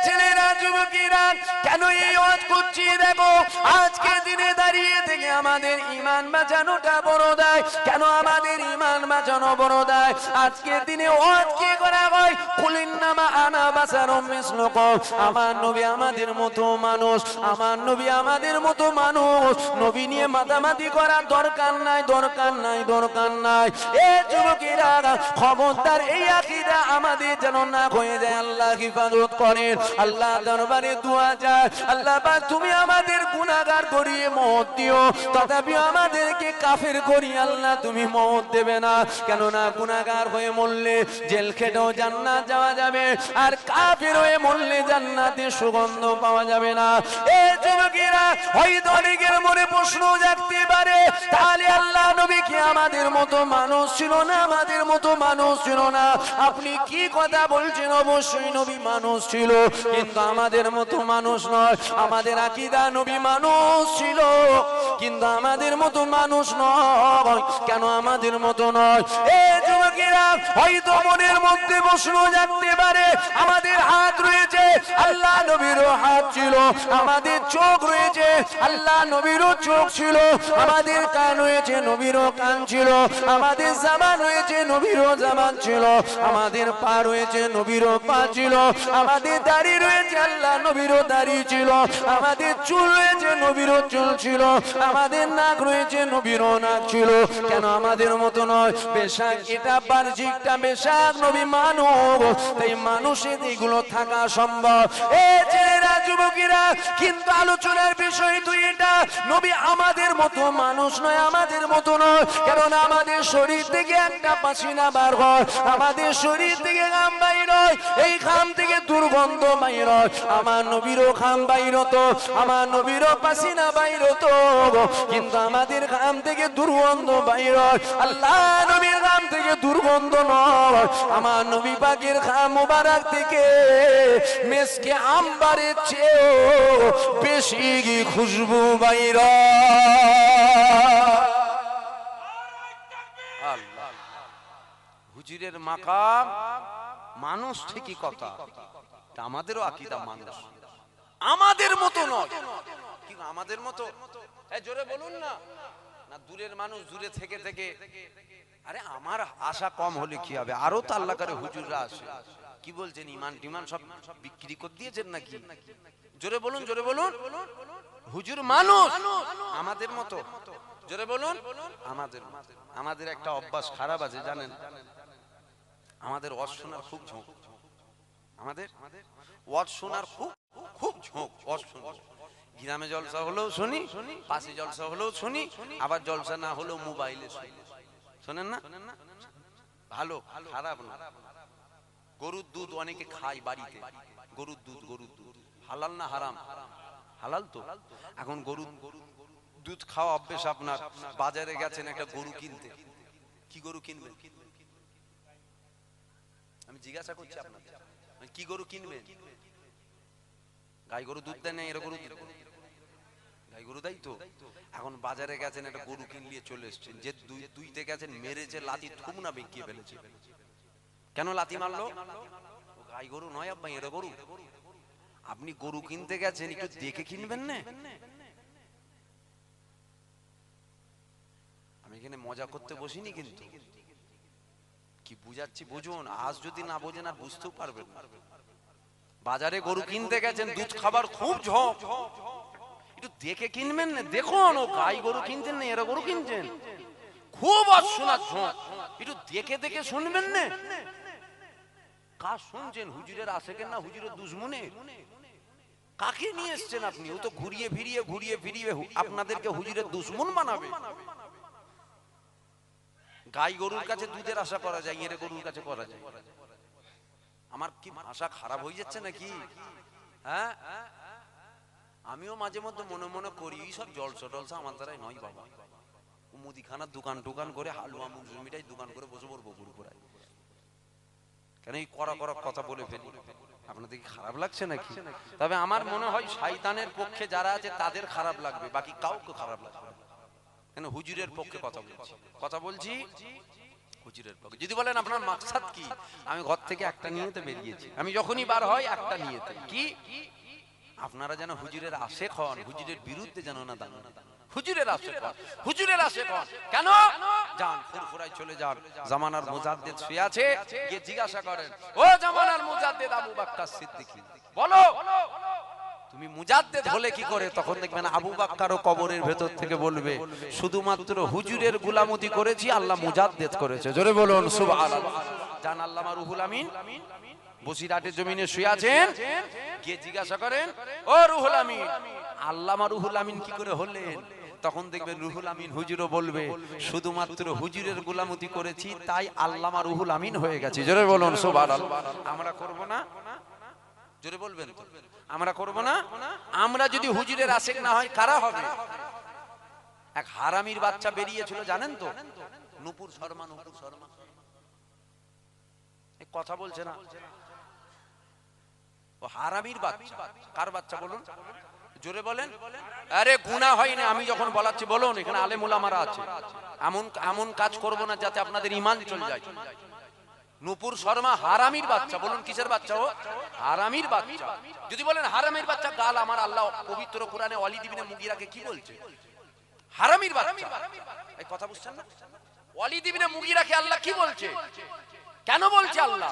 ছেলেরা যুবকেরা, কেন এই ওয়াজ করছি দেখো। আজকে দিনে দাঁড়িয়ে থেকে আমাদের ঈমান বাঁচানোটা বড় দায়। কেন আমাদের ঈমান বাঁচানো বড় দায়? আজকে দিনে ওয়াজ কি করা হয়, কুলিন্নামা আনা বাশারুম মিসলুকুম। আমার নবী আমাদের মতো মানুষ, আমার নবী আমাদের মতো মানুষ। নবী নিয়ে মাতামাতি করার দরকার নাই, দরকার নাই, দরকার নাই। এ যুবকেরা, খবরদার এই আকীদা আমাদের যেন না হয়ে যায়। আল্লাহ হিফাজত করেন, আল্লাহ দরবারে দোয়া যায়, আল্লাহ পাক তুমি আমাদের গুনাহগার করিয়ে মওত দিও, তথাপি আমাদেরকে কাফের করি আল্লাহ তুমি মওত দেবে না। কেননা গুনাহগার হয়ে মরলে জেল খেটেও জান্নাত যাওয়া যাবে, আর কাফের হয়ে মরলে জান্নাতে সুগন্ধ পাওয়া যাবে না। এ যুবকেরা, হয়তো অনেকের মনে প্রশ্ন জাগতে পারে, তাহলে আল্লাহ নবী কি আমাদের মতো মানুষ ছিল না? আমাদের মতো মানুষ ছিল না। আপনি কি কথা বলছেন? অবশ্যই নবী মানুষ ছিল, কিন্তু আমাদের মতো মানুষ নয়। আমাদের আকীদা নবী মানুষ ছিল, কিন্তু আমাদের মতো মানুষ নয়। কেন আমাদের মতো নয়? এ যুবকেরা, হয়তো মনের মধ্যে প্রশ্ন জাগতে পারে, আমাদের হাত রয়েছে, আল্লাহ নবীরও হাত ছিল। আমাদের চোখ রয়েছে, আল্লাহ নবীরও চোখ ছিল। আমাদের কান রয়েছে, নবীরও কান ছিল। আমাদের জামান রয়েছে, নবীরও জামান ছিল। আমাদের পা রয়েছে, নবীরও পা ছিল। আমাদের দাড়ি রয়েছে, আল্লাহ নবীরও দাড়ি ছিল। আমাদের চুল রয়েছে, নবীরও চুল ছিল। আমাদের নাক রয়েছে, নবীরও নাক ছিল। কেন আমাদের মতো নয়? বেশাক এটা বাহ্যিকটা, বেশাক নবী মানুষ, তাই মানুষের এগুলো থাকা সম্ভব। এ ছেলেরা যুবকেরা, কিন্তু আলোচনার বিষয় তো এটা, নবী আমাদের মতো মানুষ নয়, আমাদের মতো নয়। কারণ আমাদের শরীর থেকে একটা পাসিনা বার হয়, আমাদের শরীর থেকে ঘাম বাইর হয়, এই ঘাম থেকে দুর্গন্ধ বাইর হয়। আমার নবীরও ঘাম বাইর হতো, আমার নবীরও পাসিনা বাইর হতো, কিন্তু আমাদের ঘাম থেকে দুর্গন্ধ বাইর হয়। আল্লাহ নবীর ঘাম থেকে দুর্গন্ধ নয়, আমার নবী পাকের ঘাম মুবারক থেকে মেসকে আম্বারের চেয়েও বেশি খুশবু বাইর হয়। হুজুরের মাকাম মানুষ ঠিকই কথা, আমাদেরও আকীদা মানুষ, আমাদের মতো নয়। কি আমাদের মতো? জোরে বলুন না। না দূরের মানুষ, দূরে থেকে থেকে, আরে আমার আশা কম হলে কি হবে? আরো তো আল্লাহ করে হুজুররা আসে, কি বলছেন ইমান টিমান সব বিক্রি করে দিয়েছেন নাকি? জোরে বলুন, জোরে বলুন। হুজুর মানুষ আমাদের মতো, জোরে বলুন। আমাদের একটা অভ্যাস খারাপ আছে জানেন, আমাদের ওয়াজ শোনার খুব ঝোঁক, আমাদের ওয়াজ শোনার খুব ঝোঁক। ওয়াজ শুনি, গ্রামে জলসা হলেও শুনি, পাশে জলসা হলেও শুনি, আবার জলসা না হলেও মোবাইলে শুনি। শোনেন না? ভালো, খারাপ না। গরুর দুধ অনেকে খায় বাড়িতে, গরুর দুধ হালাল না হারাম? হালাল তো। এখন গরুর দুধ খাওয়া অভ্যেস আপনার, বাজারে গেছেন একটা গরু কিনতে, কি গরু কিনবেন? আমি জিজ্ঞাসা করছি আপনাদের, কি গরু কিনবেন? গাই গরু দুধ দেয় না, এরা গরু গাই গরু দেয় তো। এখন বাজারে গেছেন একটা গরু কিনলিয়ে চলে এসছেন, যে দুইতে গেছেন মেরেছে লাথি থুম না বেঁকিয়ে ফেলেছে। কেন লাথি মারলো? গাই গরু নয় আব্বা, এরা গরু। আপনি গরু কিনতে গেছেন, একটু দেখে কিনবেন না? আমি এখানে মজা করতে বসিনি, কিন্তু কি বুঝাচ্ছি বুঝুন। আজ যদি না বোঝেন আর বুঝতেও পারবেন না। বাজারে গরু কিনতে গেছেন, দুধ খাবার খুব ঝোঁক, একটু দেখে কিনবেন না? দেখুন, ও গাই গরু কিনছেন না, এরা গরু কিনছেন, খুব অশোনার ঝোঁক, একটু দেখে দেখে শুনবেন না? কাজ শুনছেন? হুজুরের আশেকের না হুজুরের দুশমনের? কাকে নিয়ে এসছেন আপনি? ও তো ঘুরিয়ে ফিরিয়ে আপনাদেরকে হুজুরের দুশমন বানাবে। গাই গরুর কাছে দুধের আশা করা যায়, এর গরুর কাছে করা যায়? আমার কি ভাষা খারাপ হয়ে যাচ্ছে নাকি? হ্যাঁ, আমিও মাঝে মধ্যে মনে মনে করি সব জলসা টলসা আমার দ্বারাই নয় বাবা। মুদিখানার দোকান টোকান করে, হালুয়া মুরগি মিঠাই দোকান করে বসে পড়বো পুরোপুরাই। কেন এই কড়া কথা বলে ফেলি? আপনাদের কি খারাপ লাগছে নাকি? তবে আমার মনে হয় শয়তানের পক্ষে যারা আছে তাদের খারাপ লাগবে, বাকি কাউকে খারাপ লাগবে না। কেন হুজুরের পক্ষে কথা বলছি হুজুরের পক্ষে। যদি বলেন আপনার মাকসাদ কি, আমি ঘর থেকে একটা নিয়তে বেরিয়েছি, আমি যখনই বার হয় একটা নিয়তে, কি আপনারা যেন হুজুরের আশেক হন, হুজুরের বিরুদ্ধে যেন না দাঁড়ান। হুজুরের আশেক হন, হুজুরের আশেক হন। কেন? যান ফুরফুরায় চলে যান, জামানার মুজাদ্দিদ শুয়ে আছে, গিয়ে জিজ্ঞাসা করেন, ও জামানার মুজাদ্দিদ আবু বকর সিদ্দিকী, বলো তুমি মুজাদ্দিদ হলে কি করে? তখন দেখবেন আবু বকরও কবরের ভেতর থেকে বলবে, শুধুমাত্র হুজুরের গোলামতি করেছি, আল্লাহ মুজাদ্দিদ করেছে। জোরে বলুন সুবহানাল্লাহ। জান আল্লামা রুহুল আমিন বসিরহাটের জমিনে শুয়ে আছেন, গিয়ে জিজ্ঞাসা করেন, ও রুহুল আমিন, আল্লামা রুহুল আমিন কি করে হলেন? তখন দেখবেন রুহুল আমিন হুজুরও বলবে, শুধুমাত্র হুজুরের গোলামতি করেছি, তাই আল্লামা রুহুল আমিন হয়ে গেছে। জোরে বলুন সুবহানাল্লাহ। আমরা করব না? জোরে বলবেন তো, আমরা করব না? আমরা যদি হুজুরের আশেক না হয়, কারা হবে? এক হারামির বাচ্চা বেরিয়েছিল জানেন তো, নূপুর শর্মা। এই কথা বলছে না, ও হারামির বাচ্চা। কার বাচ্চা বলুন? জোরে বলেন। আরে গুনাহ হয়নি, আমি যখন বলাচ্ছি বলুন, এখানে আলেম ওলামারা আছে, এমন কাজ করব না যাতে আপনাদের ঈমান চলে যায়। নূপুর শর্মা হারামির বাচ্চা। বলুন কিসের বাচ্চা? ও হারামির বাচ্চা। যদি বলেন হারামির বাচ্চা, গাল আমার আল্লাহ পবিত্র কোরআনে ওয়ালিদ ইবনে মুগীরাকে কি বলছে? হারামির বাচ্চা। এই কথা বুঝছেন না? ওয়ালিদ ইবনে মুগীরাকে আল্লাহ কি বলছে? কেন বলছে আল্লাহ?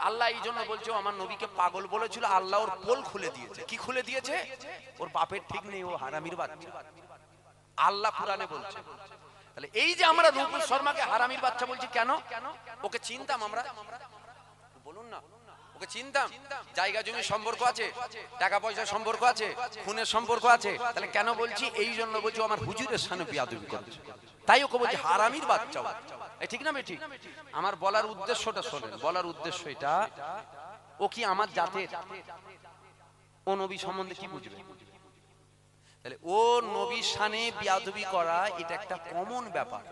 আল্লাহ এই জন্য বলছে, ও আমার নবীকে পাগল বলেছিল, আল্লাহ ওর পোল খুলে দিয়েছে। কি খুলে দিয়েছে? ওর বাপের ঠিক নেই, ও হারামির বাচ্চা। আল্লাহ কোরআনে বলছে। তাহলে এই যে আমরা নূপুর শর্মাকে হারামির বাচ্চা বলছি, কেন? ওকে চিনতাম আমরা? বলুন না, ওকে চিনতাম? জায়গা জমির সম্পর্ক আছে, টাকা পয়সার সম্পর্ক আছে, খুনের সম্পর্ক আছে। তাহলে কেন বলছি? এই জন্য বলছি আমার হুজুরের সামনে বিয়াদবি করেছে, তাই ওকে বলছি হারামির বাচ্চা। এই ঠিক না ঠিক? আমার বলার উদ্দেশ্যটা শোনেন, বলার উদ্দেশ্য এটা, ও কি আমার জাতের? ও নবী সম্বন্ধে কি বুঝবে? তাহলে ও নবীর শানে বিয়াদবি করা এটা একটা কমন ব্যাপার।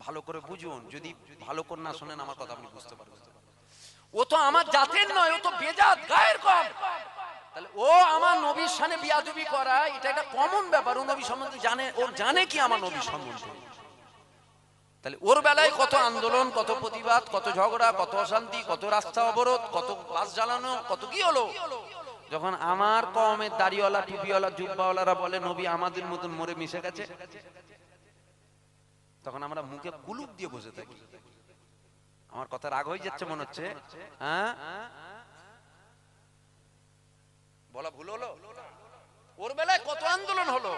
ভালো করে বুঝুন, যদি ভালো করে না শোনেন আমার কথা আপনি বুঝতে পারবেন। ও তো আমার জাতের নয়, ও তো বেজাত, গায়ের কম। তাহলে ও আমার নবীর শানে বিয়াদবি করা এটা একটা কমন ব্যাপার। ও নবী সম্বন্ধে জানে, ও জানে কি আমার নবী সম্বন্ধে? তাহলে ওর বেলায় কত আন্দোলন, কত প্রতিবাদ, কত ঝগড়া, কত অশান্তি, কত রাস্তা অবরোধ, কত বাস জ্বালানো, কত কি হলো। যখন আমার কওমের দাড়িওয়ালা, টুপিওয়ালা, জুব্বাওয়ালারা বলে নবী আমাদের মতন মরে মিশে গেছে, তখন আমরা মুখে কুলুপ দিয়ে বসে থাকি। আমার কথা রাগ হয়ে যাচ্ছে মনে হচ্ছে, হ্যাঁ বলা ভুল হলো? ওর বেলায় কত আন্দোলন হলো,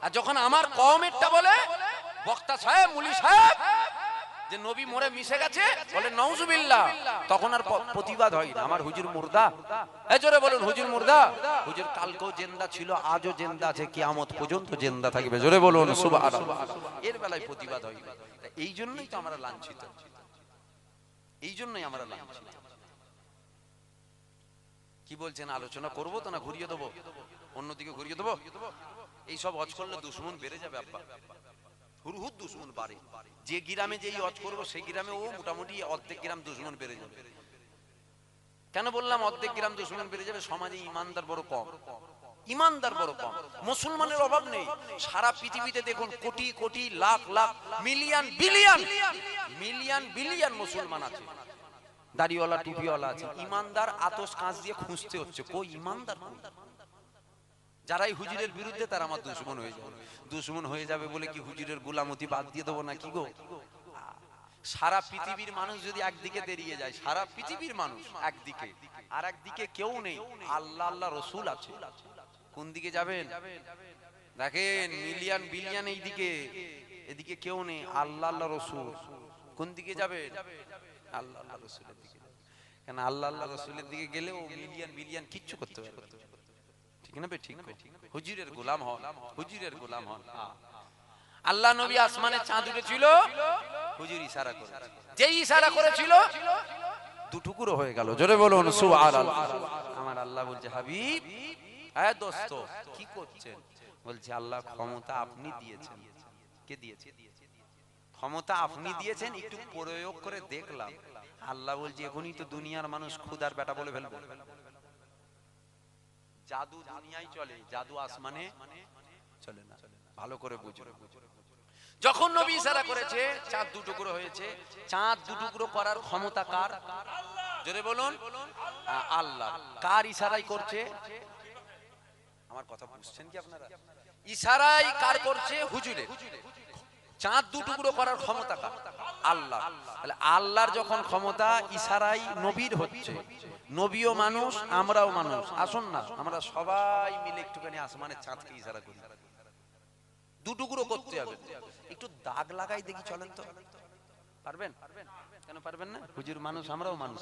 আর যখন আমার কওমেরটা বলে বক্তা সাহেব মুলি সাহেব যে নবী মরে মিশে গেছে বলে নাউজুবিল্লাহ, তখন আর প্রতিবাদ হয় না। আমার হুজুর মুর্দা, এই জোরে বলুন হুজুর মুর্দা। হুজুর কালকেও জিন্দা ছিল, আজও জিন্দা আছে, কিয়ামত পর্যন্ত জিন্দা থাকবে। জোরে বলুন সুবহানাল্লাহ। এর বেলায় প্রতিবাদ হয় না। এই জন্যই তো আমরা লাঞ্ছিত, এই জন্যই আমরা লাঞ্ছিত। কি বলছেন, আলোচনা করবো তো না ঘুরিয়ে দেবো, অন্যদিকে ঘুরিয়ে দেবো? এই সব হজ করলে দুশমন বেড়ে যাবে আব্বা, হুরহুদ দুশমন বাড়ে। যে গ্রামে যেই হজ করবো সেই গ্রামে ও মোটামুটি অর্ধেক গ্রাম দুশমন বেড়ে যাবে। কেন বললাম অর্ধেক গ্রাম দুশমন বেড়ে যাবে? সমাজে ইমানদার বড় কম, ইমানদার বড় কম। মুসলমানের অভাব নেই, সারা পৃথিবীতে দেখুন crore crore lakh lakh million billion million billion মুসলমান আছে, দাড়িওয়ালা টুপিওয়ালা আছে। ইমানদার আতস কাঁচ দিয়ে খুঁজতে হচ্ছে, কই ইমানদার? যারাই হুজুরের বিরুদ্ধে তারা আমার দুশমন হয়ে যাবে। দুশমন হয়ে যাবে বলে কি হুজুরের গোলামতি বাদ দিয়ে দেবো না কি গো? সারা পৃথিবীর মানুষ যদি একদিকে দাঁড়িয়ে যায়, সারা পৃথিবীর মানুষ একদিকে, আর একদিকে কেউ নেই, আল্লাহ আল্লাহ রসুল আছে, কোন দিকে যাবেন? দেখেন মিলিয়ন বিলিয়ন এইদিকে, এদিকে কেউ নেই, আল্লাহ আল্লাহ রসুল, কোন দিকে যাবেন? আল্লাহ আল্লাহ রসুলের দিকে। কেন আল্লাহ আল্লাহ রসুলের দিকে গেলেও মিলিয়ন বিলিয়ন কিচ্ছু করতে পারবে না। ঠিক না? ঠিক, হুজুরের গোলাম হন, হুজুরের গোলাম হন। আল্লাহ নবী আসমানে চাঁদ উঠেছিল, হুজুর ইশারা করে, যেই ইশারা করেছিল দুটুকরো হয়ে গেল। জোরে বলুন সুবহানাল্লাহ। আমার আল্লাহ বলছে, হাবিব হ্যাঁ দোস্ত কি করছেন? বলছে আল্লাহ ক্ষমতা আপনি দিয়েছেন। কে দিয়েছে? ক্ষমতা আপনি দিয়েছেন, একটু প্রয়োগ করে দেখলাম। আল্লাহ বলছে এখনই তো দুনিয়ার মানুষ খুদার বেটা বলে ফেলবে। জাদু দুনিয়ায় চলে, জাদু আসমানে চলে না। ভালো করে বুঝো। যখন নবী ইশারা করেছে চাঁদ দুটুকরো হয়েছে, চাঁদ দুটুকরো করার ক্ষমতা কার? জোরে বলুন আল্লাহ। কার ইশারাই করছে? আমার কথা বুঝছেন কি আপনারা? ইশারাই কার করছে? হুজুরের। চাঁদ দুটুকরো করার ক্ষমতা কার? আল্লাহ। তাহলে আল্লাহর যখন ক্ষমতা, ইশারাই নবীর হচ্ছে। নবীও মানুষ, আমরাও মানুষ। আসুন না আমরা সবাই মিলে একটুখানি আসমানের চাঁদকে ইশারা করি, দুটুকরো করতে হবে। একটু দাগ লাগাই দেখি, চলেন তো। পারবেন? কেন পারবেন না? হুজুর মানুষ, আমরাও মানুষ।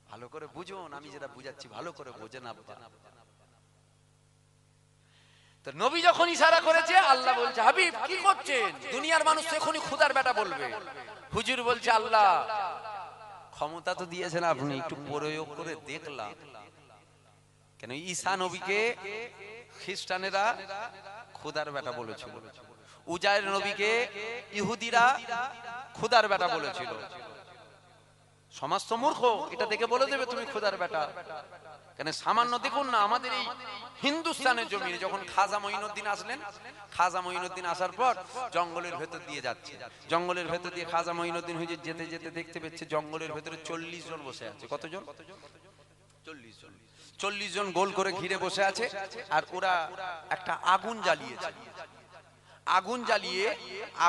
ভালো করে বুঝুন, আমি যেটা বুঝাচ্ছি ভালো করে বোঝেন আব্বা। তো নবী যখন ইশারা করেছে, আল্লাহ বলছে হাবিব কি করছেন? দুনিয়ার মানুষ তো এখনই খুদার বেটা বলবে। হুজুর বলছে আল্লাহ ক্ষমতা তো দিয়েছেন আপনি, একটু প্রয়োগ করে দেখলাম। কেন ঈসা নবীকে খ্রিস্টানেরা খুদার বেটা বলেছিল, উজায়ের নবীকে ইহুদিরা খুদার বেটা বলেছিল। সমাজ তো মূর্খ, এটা দেখে বলে দেবে তুমি খুদার বেটা। কেন সামান্য দেখুন না, আমাদের এই হিন্দুস্তানের জমিনে যখন খাজা মঈনুদ্দিন আসলেন, খাজা মঈনুদ্দিন আসার পর জঙ্গলের ভেতর দিয়ে যাচ্ছে, জঙ্গলের ভেতর দিয়ে খাজা মঈনুদ্দিন হুজুর যেতে যেতে দেখতে পেচ্ছে জঙ্গলের ভেতরে 40 জন বসে আছে। কতজন? 40 জন। 40 জন গোল করে ঘিরে বসে আছে, আর ওরা একটা আগুন জ্বালিয়েছে, আগুন জ্বালিয়ে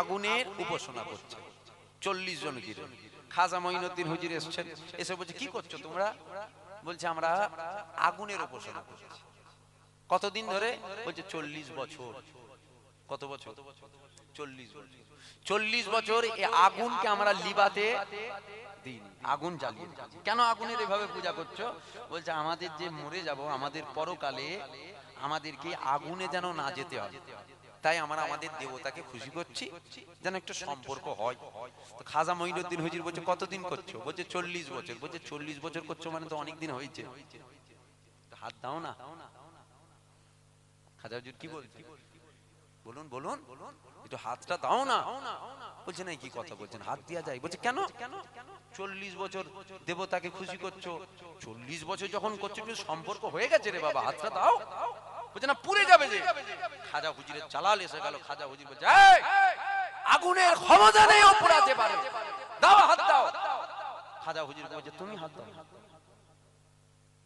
আগুনের উপাসনা করছে 40 জন ঘিরে। খাজা মঈনুদ্দিন হুজুর এসেছেন, এসে বলছে কি করছো তোমরা? বলছে আমরা আগুনের উপাসনা করছি। কতদিন ধরে? বলছে 40 বছর। কত বছর? 40 বছর। 40 বছর এই আগুনকে আমরা লিবাতে দিন, আগুন জ্বালিয়ে। কেন আগুনের এভাবে পূজা করছো? বলছে আমাদের যে মরে যাব, আমাদের পরকালে আমাদেরকে আগুনে যেন না যেতে হয়, তাই আমরা আমাদের দেবতাকে খুশি করছি, যেন একটা সম্পর্ক হয়। তো খাজা মঈনুদ্দিন হুজুর বলছে কতদিন করছো? বলছে 40 বছর। বলছে 40 বছর করছো মানে তো অনেক দিন হয়েছে, হাত দাও না। খাজা হুজুর কি বলছে? বলুন বলুন, একটু হাতটা দাও না। বলছে না কি কথা বলছেন, হাত দেওয়া যায়? বলছে কেন? 40 বছর দেবতাকে খুশি করছো, 40 বছর যখন করছো সম্পর্ক হয়ে গেছে রে বাবা, হাতটা দাও। বলছে না পুড়ে যাবে যে। খাজা হুজুরের চালাল এসে গেল। খাজা হুজুর বলছে আগুনের ক্ষমতা নেই ও পোড়াতে পারে, দাও হাত দাও। খাজা হুজুর বলছে তুমি হাত দাও।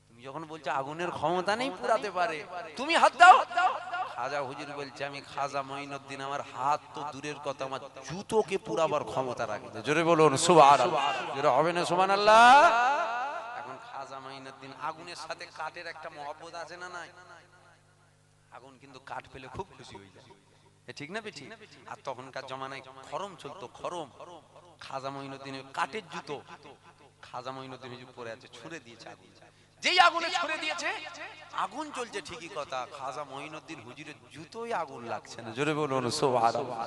তুমি যখন বলছো আগুনের ক্ষমতা নেই পোড়াতে পারে, তুমি হাত দাও। খাজা হুজুর বলছে আমি খাজা মঈনুদ্দিন আমার হাত তো দূরের কথা আমার জুতোকে পুরাবার ক্ষমতা রাখে। জোরে বলুন সুবহানাল্লাহ, জোরে হবে না সুবহানাল্লাহ। এখন খাজা মঈনুদ্দিন আগুনের সাথে কাঠের একটা মহব্বত আছে না নাই? আগুন কিন্তু কাঠ পেলে খুব খুশি হয়ে যায়, ঠিক না বেটি? আর তখনকার জমানায় খরম চলতো, খরম। খাজা মঈনুদ্দিনের কাঠের জুতো খাজা মঈনুদ্দিন হুজুর পরে আছে, ছুঁড়ে দিয়েছে আগুন। যেই আগুনে ছুঁড়ে দিয়েছে আগুন জ্বলছে ঠিকই কথা, খাজা মঈনুদ্দিন হুজুরের জুতোই আগুন লাগছে না। জোরে বলুন সুবহানাল্লাহ।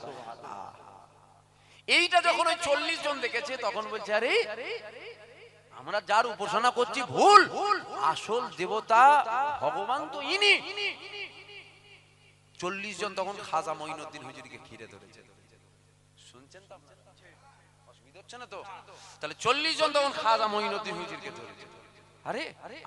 এইটা যখন ওই 40 জন দেখেছে তখন বলছে আরে আমরা যার উপাসনা করছি ভুল, আসল দেবতা ভগবান তো ইনি। 40 জন তখন খাজা মঈনুদ্দিন হুজুরকে ঘিরে ধরেছে। শুনছেন তো? অসুবিধা হচ্ছে না তো? তাহলে 40 জন তখন খাজা মঈনুদ্দিন হুজুরকে ধরেছে। আরে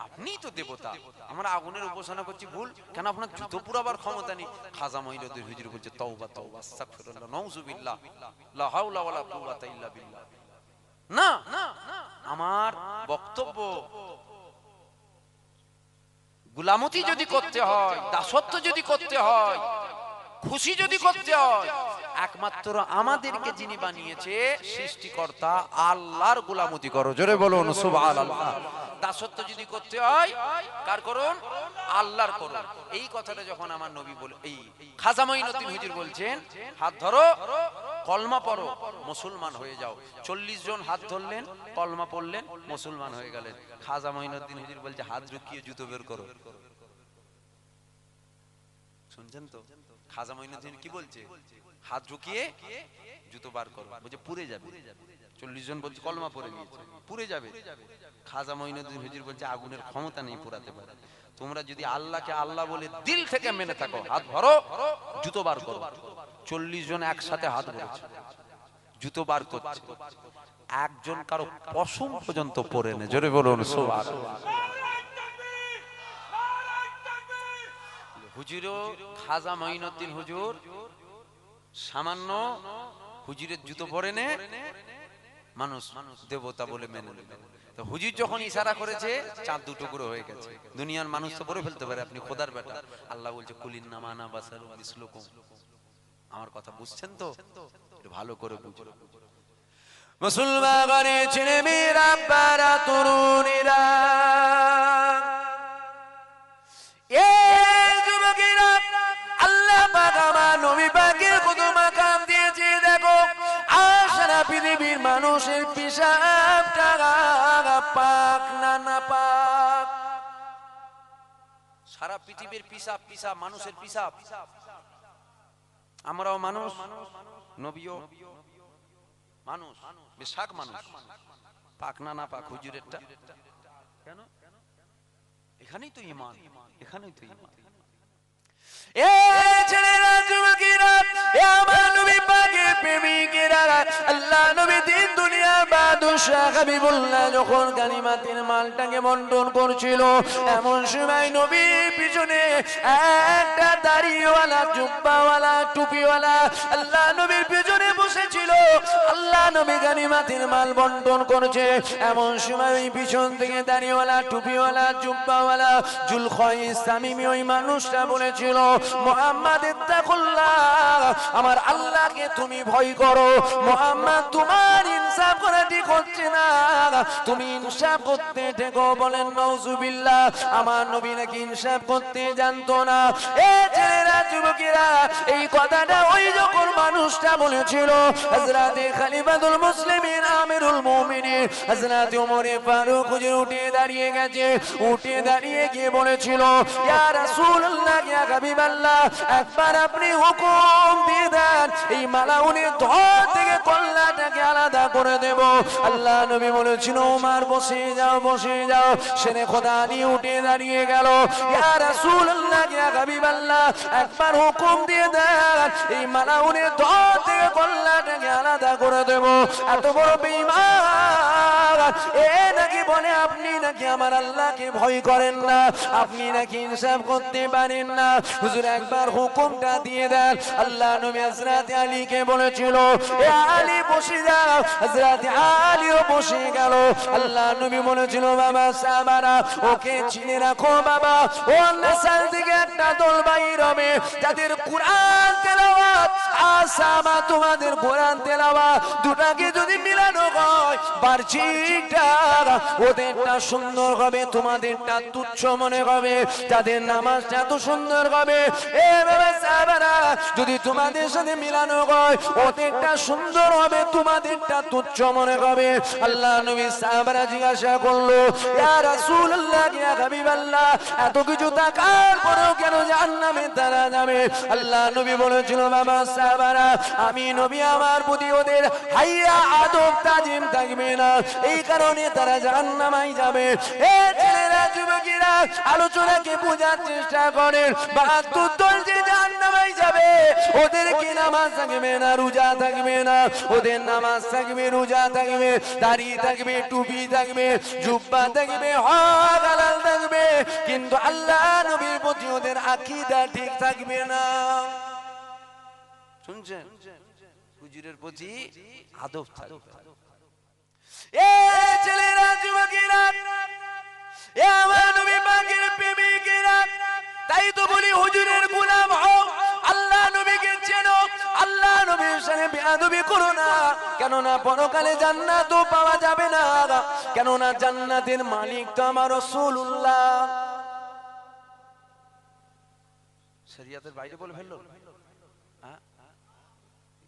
আপনিই তো দেবতা, আমরা আগুনের উপাসনা করছি ভুল, কেন আপনার জুতো পুরাবার ক্ষমতা নেই? খাজা মঈনুদ্দিন হুজুর বলছে তওবা তওবা আস্তাগফিরুল্লাহ নাউযুবিল্লাহ লা হাওলা ওয়ালা কুওয়াতা ইল্লা বিল্লাহ। না, আমার বক্তব্য গোলামতি যদি করতে হয়, দাসত্ব যদি করতে হয়, খুশি যদি করতে হয়, একমাত্র আমাদেরকে যিনি বানিয়েছে সৃষ্টিকর্তা আল্লাহর গোলামতি করো। জোরে বলুন সুবহানাল্লাহ। দাসত্ব যদি করতে হয় কার করুন? আল্লাহর করুন। এই কথাটা যখন আমার নবী বলে, এই খাজা মঈনুদ্দিন হুজুর বলছেন হাত ধরো, কলমা পড়ো, মুসলমান হয়ে যাও। 40 জন হাত ধরলেন, কলমা পড়লেন, মুসলমান হয়ে গেলেন। খাজা মঈনুদ্দিন হুজুর বলছে হাত ঢুকিয়ে জুতো বের করো। শুনছেন তো? খাজা মঈনুদ্দিন কি বলছে? হাত ঢুকিয়ে জুতো বার করো। বলছে পুড়ে যাবে। 40 জন বলছে কলমা পড়ে নিয়েছে, পুড়ে যাবে। খাজা মঈনুদ্দিন হুজুর বলছে আগুনের ক্ষমতা নেই পুরাতে পারে। তোমরা যদি আল্লাহকে আল্লাহ বলে দিল থেকে মেনে থাকো, হাত ধরো, জুতো বার করো। 40 জন একসাথে হাত ধরেছে, জুতো বার করছে। একজন কারো পশম পর্যন্ত পরে না। জোরে বলুন সুবহানাল্লাহ। হুজুরও খাজা মঈনুদ্দিন হুজুর সামান্য হুজুরের জুতো পরে নে, মানুষ দেবতা বলে মেনে নেবে। তো হুজুর যখন ইশারা করেছে চাঁদ দুটো করে হয়ে গেছে। দুনিয়ার মানুষ তো পরে ফেলতে পারে আপনি খোদার বেটা। আল্লাহ বলছে কুলিন নামানা বাসারু মিসলুকুম। আমার কথা বুঝছেন তো? একটু ভালো করে বুঝুন। মুসলমান গরে ছেলে মেয়েরা পারা তরুণীরা, এই যুবকেরা, আল্লাহ পাক আমার নবী পাকের কত মাকাম দিয়েছে দেখো। আশারা পৃথিবীর মানুষের পিশাবটা পাক না না পাক? সারা পৃথিবীর পিসাব, পিসাব মানুষের পিসাব। আমরাও মানুষ, নবীও মানুষ, বেশাক মানুষ। পাক না না পাক হুজুরেরটা কেন? এখানেই তো ঈমান, এখানেই তো ঈমান। এ ছেলেরা, যুবকেরা, এ আমার নবী পাকের প্রেমিকেরা, আল্লাহ নবী দিন দুনিয়া বাদশাহ হাবিবুল্লাহ যখন গানিমাতের মালটাকে বন্টন করছিল, এমন সময় নবীর পিছনে একটা দাড়িওয়ালা, জুব্বাওয়ালা, টুপিওয়ালা আল্লাহ নবীর পিছনে বসেছিল। আল্লাহ নবী গানিমাতের মাল বন্টন করছে, এমন সময় ওই পিছন থেকে দাড়িওয়ালা, টুপিওয়ালা, জুব্বাওয়ালা জুলখাইস তামিমি ওই মানুষটা বলেছিল, মুহাম্মদ ইত্তাকুল্লাহ, আমার আল্লাহকে তুমি ভয় করো। মুহাম্মদ তোমার ইনসাফ করা ঠিক হচ্ছে না, তুমি ইনসাফ করতে থেকো। বলেন নাউজুবিল্লাহ। আমার নবী নাকি ইনসাফ করতে জানতো না। এ ছেলেরা, যুবকেরা, এই কথাটা ওই যখন মানুষটা বলেছিল, হযরতে খলিফাতুল মুসলিমিন আমিরুল মুমিনিন হযরতে ওমর ফারুক হুজুর উঠে দাঁড়িয়ে গেছে। উঠে দাঁড়িয়ে গিয়ে বলেছিল, ইয়া রাসূলুল্লাহ, ইয়া হাবিবাল্লাহ, একবার আপনি হুকুম দিয়ে দেন, এই মালাউনের ধর থেকে কল্লাটাকে আলাদা করে দেব। আল্লাহ নবী বলেছিল, ওমর বসে যাও, বসে যাও। সেনে খোদা নিয়ে উঠে দাঁড়িয়ে গেল, ইয়া রাসূলুল্লাহ, ইয়া হাবিবাল্লাহ, একবার হুকুম দিয়ে দেন, এই মালাউনের ধর থেকে কল্লাটাকে আলাদা করে দেব। এত বড় বেঈমান, এ নাকি বলে আপনি নাকি আমার আল্লাহকে ভয় করেন না, আপনি নাকি ইনসাফ করতে পারেন না, হুজুর একবার হুকুমটা দিয়ে দেন। আল্লাহ নবী হযরত আলীকে বলেছিল, এ আলী বসে যাও। হযরত আলীও বসে গেল। আল্লাহ নবী বলেছিল, বাবা সাহাবারা ওকে চিনে রাখো বাবা, ও নাসাল থেকে একটা দল বাইর হবে যাদের কুরআন তেলাওয়াত আর সাহাবা তোমাদের কোরআন তেলাওয়াত দুটাকে যদি মিলানো হয় বার্ষিকটা ওদেরটা সুন্দর হবে, তোমাদেরটা তুচ্ছ মনে হবে। যাদের নামাজটা এত সুন্দর হবে এ বাবা সাহাবারা যদি তোমাদের সাথে মিলানো হয় ওদেরটা সুন্দর হবে, তোমাদেরটা তুচ্ছ মনে হবে। আল্লাহ নবী সাহাবারা জিজ্ঞাসা করলো, ইয়া রাসূলুল্লাহ ইয়া হাবিবাল্লাহ এত কিছু থাকার পরেও কেন জাহান্নামে তারা যাবে? আল্লাহ নবী বলেছিল, বাবা সাহাবারা আমি নবী আমার প্রতি ওদের হাইয়া আদব তাজিম থাকবে না, এই কারণে তারা জাহান্নামে যাবে। এ ছেলেরা যুবকেরা আলোচনাকে বোঝার চেষ্টা করেন। 72 দল যে জাহান্নামে যাবে ওদের কি নামাজ থাকবে না, রোজা থাকবে না, ওদের নামাজ থাকবে, রোজা থাকবে, দাড়ি থাকবে, টুপি থাকবে, জুব্বা থাকবে, হক হালাল থাকবে, কিন্তু আল্লাহ নবীর প্রতি ওদের আকীদা ঠিক থাকবে না। শুনছেন? হুজুরের প্রতি আদব থাকবে। এ ছেলেরা যুবকেরা এ আমার নবী পাকের প্রেমিকেরা, তাই তো বলি হুজুরের গোলাম হও, আল্লাহ নবীকে চেনো, আল্লাহ নবীর সাথে বেয়াদবি করো না, কেননা পরকালে জান্নাতও পাওয়া যাবে না, কেননা জান্নাতের মালিক তো আমার রাসূলুল্লাহ। শরীয়তের বাইরে বলে ফেললো, হ্যাঁ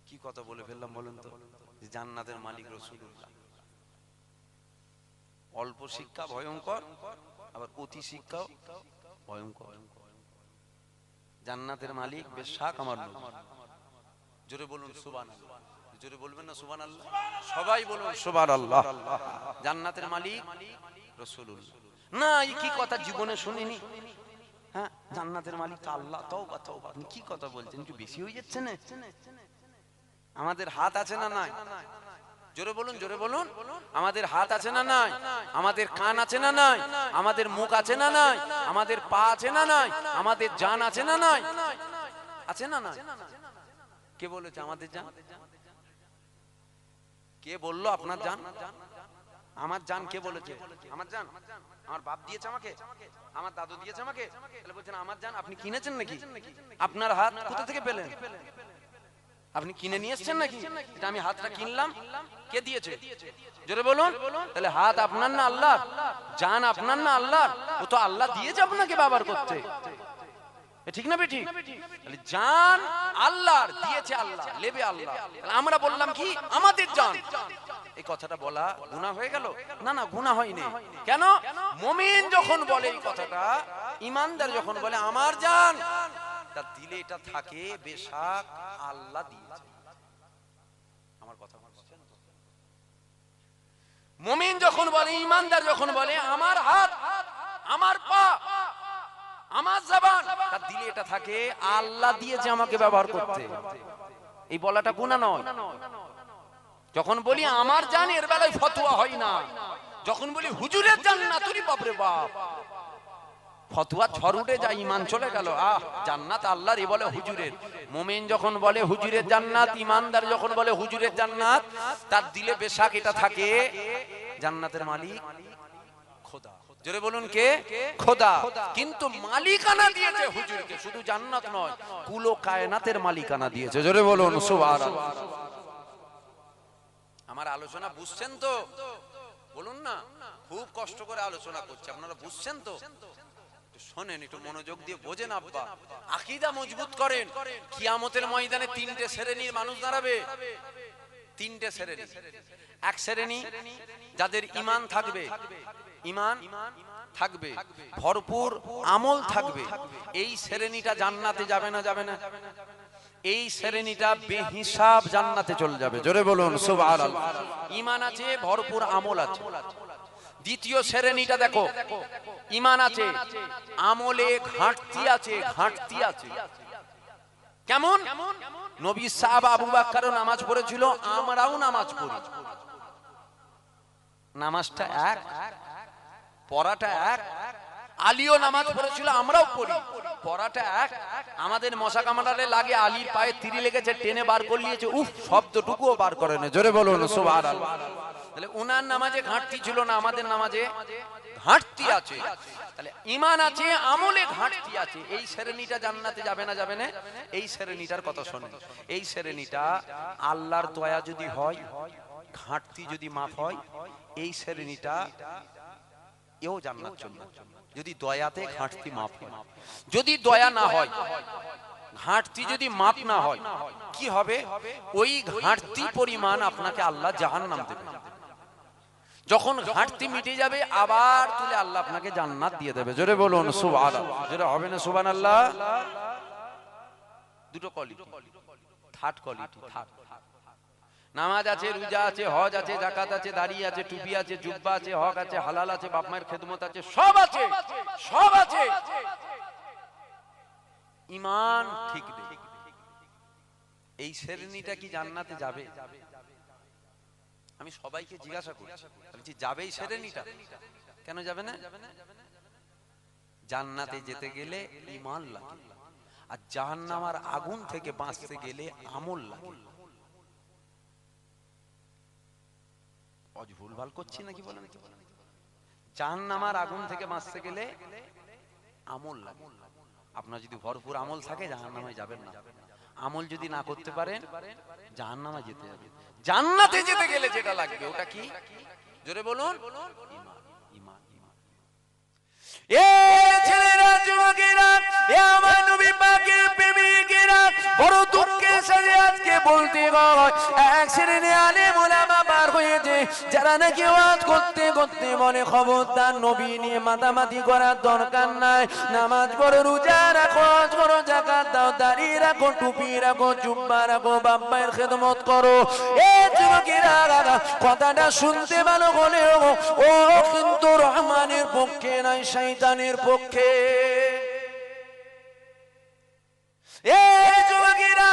কি কথা বলে ফেললাম বলেন তো? জান্নাতের মালিক রাসূলুল্লাহ। অল্প শিক্ষা ভয়ঙ্কর, আবার অতি শিক্ষাও ভয়ঙ্কর। জান্নাতের মালিক বেশাক আমার নবী। জোরে বলুন সুবহানাল্লাহ। জোরে বলবেন না সুবহানাল্লাহ? সবাই বলুন সুবহানাল্লাহ। জান্নাতের মালিক রাসূলুল্লাহ। না এই কি কথা জীবনে শুনিনি। হ্যাঁ জান্নাতের মালিক তো আল্লাহ। তওবা তওবা, আপনি কি কথা বলছেন? একটু বেশি হয়ে যাচ্ছে না? আমাদের হাত আছে না নাই? জোরে বলুন, জোরে বলুন। আমাদের হাত আছে না নাই? আমাদের কান আছে না নাই? আমাদের মুখ আছে না নাই? আমাদের পা আছে না নাই? আমাদের জান আছে না নাই? আছে না নাই? কে বলেছে আমাদের জান? কে বললো আপনার জান? আমার জান কে বলেছে? আমার জান আমার বাপ দিয়েছে আমাকে, আমার দাদু দিয়েছে আমাকে। তাহলে বলছেন আমার জান আপনি কিনেছেন নাকি? আপনার হাত কোথা থেকে পেলেন? আপনি কিনে নিয়ে এসেছেন নাকি? এটা আমি হাতটা কিনলাম, কে দিয়েছে? জোরে বলুন। তাহলে হাত আপনার না আল্লাহর? জান আপনার না আল্লাহর? ও তো আল্লাহ দিয়েছে আপনাকে ব্যবহার করতে, ঠিক না বেঠিক? তাহলে জান আল্লাহর, দিয়েছে আল্লাহ, নেবে আল্লাহ। আমরা বললাম কি আমাদের জান, এই কথাটা বলা গুনাহ হয়ে গেল? না না গুনাহ হয়নি। কেন? মুমিন যখন বলে এই কথাটা, ঈমানদার যখন বলে আমার জান, তার দিলে এটা থাকে বেশাক আল্লাহ দিয়েছে। আমার কথা বুঝছেন? মুমিন যখন বলে, ঈমানদার যখন বলে আমার হাত, আমার পা, আমার জবান, তার দিলে এটা থাকে আল্লাহ দিয়েছে আমাকে ব্যবহার করতে। এই বলাটা গুনাহ নয়। যখন বলি আমার জান, এর বেলায় ফতোয়া হয় না। যখন বলি হুজুরের জান্নাতুরি, বাপরে বাপ, ফতোয়া ঝড় উঠে যায়, ঈমান চলে গেল। জান্নাত আল্লাহর, এ বলে হুজুরের। মুমিন যখন বলে হুজুরের জান্নাত, ঈমানদার যখন বলে হুজুরের জান্নাত, তার দিলে বেশাক এটা থাকে জান্নাতের মালিক খোদা। জোরে বলুন কে? খোদা। কিন্তু মালিকানা দিয়েছে হুজুরকে, শুধু জান্নাত নয়, কুল ও কায়নাতের মালিকানা দিয়েছে। জোরে বলুন সুবহানাল্লাহ। আমার আলোচনা বুঝছেন তো? বলুন না, খুব কষ্ট করে আলোচনা করছি, আপনারা বুঝছেন তো? শোনেন, একটু মনোযোগ দিয়ে বোঝেন আব্বা। আকীদা মজবুত করেন। কিয়ামতের ময়দানে তিনটে শ্রেণীর মানুষ দাঁড়াবে। তিনটে শ্রেণী। এক শ্রেণী যাদের ঈমান থাকবে, ঈমান থাকবে, ভরপুর আমল থাকবে, এই শ্রেণীটা জান্নাতে যাবে না? যাবে না? এই শ্রেণীটা বেহিসাব জান্নাতে চলে যাবে। জোরে বলুন সুবহানাল্লাহ। ঈমান আছে, ভরপুর আমল আছে। দ্বিতীয় শ্রেণীটা দেখো, ঈমান আছে, আমলে ঘাটতি আছে, ঘাটতি আছে। কেমন? নবী সাহাবা আবু বকর নামাজ পড়েছিল, আমরাও নামাজ পড়ি। নামাজটা এক, পড়াটা এক, আলীও নামাজ পড়েছিল, আমরাও পড়ি, পড়াটা এক। আমাদের মশা কামড়ালে লাগে, আলীর পায়ে তিরি লেগেছে, টেনে বার করে নিয়েছে, উফ, শব্দটুকুও বার করে না, জোরে বলুন সুবহানাল্লাহ। তাহলে ওনার নামাজে ঘাটতি ছিল না, আমাদের নামাজে ঘাটতি আছে। তাহলে ঈমান আছে, আমলে ঘাটতি আছে। এই শ্রেণীটা জান্নাতে যাবে না, যাবে না? এই শ্রেণীটার কথা শোনেন। এই শ্রেণীটা আল্লাহর দয়া যদি হয়, ঘাটতি যদি মাফ হয়, এই শ্রেণীটা এও জান্নাত চলে যাবে, যদি দয়াতে ঘাটতি মাফ হয়। যদি দয়া না হয়, ঘাটতি যদি মাপ না হয়, কি হবে? ওই ঘাটতি পরিমাণ আপনাকে আল্লাহ জাহান্নাম দেবে। যখন ঘাটতি মিটে যাবে, আবার তুলে আল্লাহ আপনাকে জান্নাত দিয়ে দেবে। জোরে বলুন সুবহানাল্লাহ। জোরে হবে না সুবহানাল্লাহ? দুটো কোয়ালিটি, থার্ড কোয়ালিটি, থার্ড। নামাজ আছে, রোজা আছে, হজ আছে, যাকাত আছে, দাড়ি আছে, টুপি আছে, জুব্বা আছে, হক আছে, হালাল আছে, বাপ মায়ের খেদমত আছে, সব আছে, সব আছে, ঈমান ঠিক নেই। এই শ্রেণীটা কি জান্নাতে যাবে? আমি সবাইকে জিজ্ঞাসা করছি, বলছি যাবে এই শ্রেণীটা? কেন যাবে না? জান্নাতে যেতে গেলে ঈমান লাগে, আর জাহান্নামের আগুন থেকে বাঁচতে গেলে আমল লাগে। ভুলভাল করছি নাকি বলেন তো? জাহান্নামের আগুন থেকে বাঁচতে গেলে আমল লাগে। আপনার যদি ভরপুর আমল থাকে, জাহান্নামে যাবেন না। আমল যদি না করতে পারেন, জাহান্নামে যেতে হবে। জান্নাতে যেতে গেলে যেটা লাগবে, ওটা কি? জোরে বলুন, ঈমান। ঈমান, ঈমান। এ ছেলেরা, যুবকেরা, এ আমার নবী পাকের প্রেমিকেরা, বড় দুঃখের সাথে আজকে বলতে হয়, এক শ্রেণী আলেম ওলামা বার হয়েছে, যারা নাকি ওয়াজ করতে করতে বলে, খবরদার নবী নিয়ে মাতামাতি করার দরকার নাই, নামাজ পড়ো, রোজা রাখো, হজ করো, যাকাত দাও, দাড়ি রাখো, টুপি রাখো, জুব্বা রাখো, বাপ মায়ের খেদমত করো। এ যুবকেরা, কথাটা শুনতে ভালো হলেও ও কিন্তু রহমানের পক্ষে নাই, শয়তানের পক্ষে। এই যুবকেরা,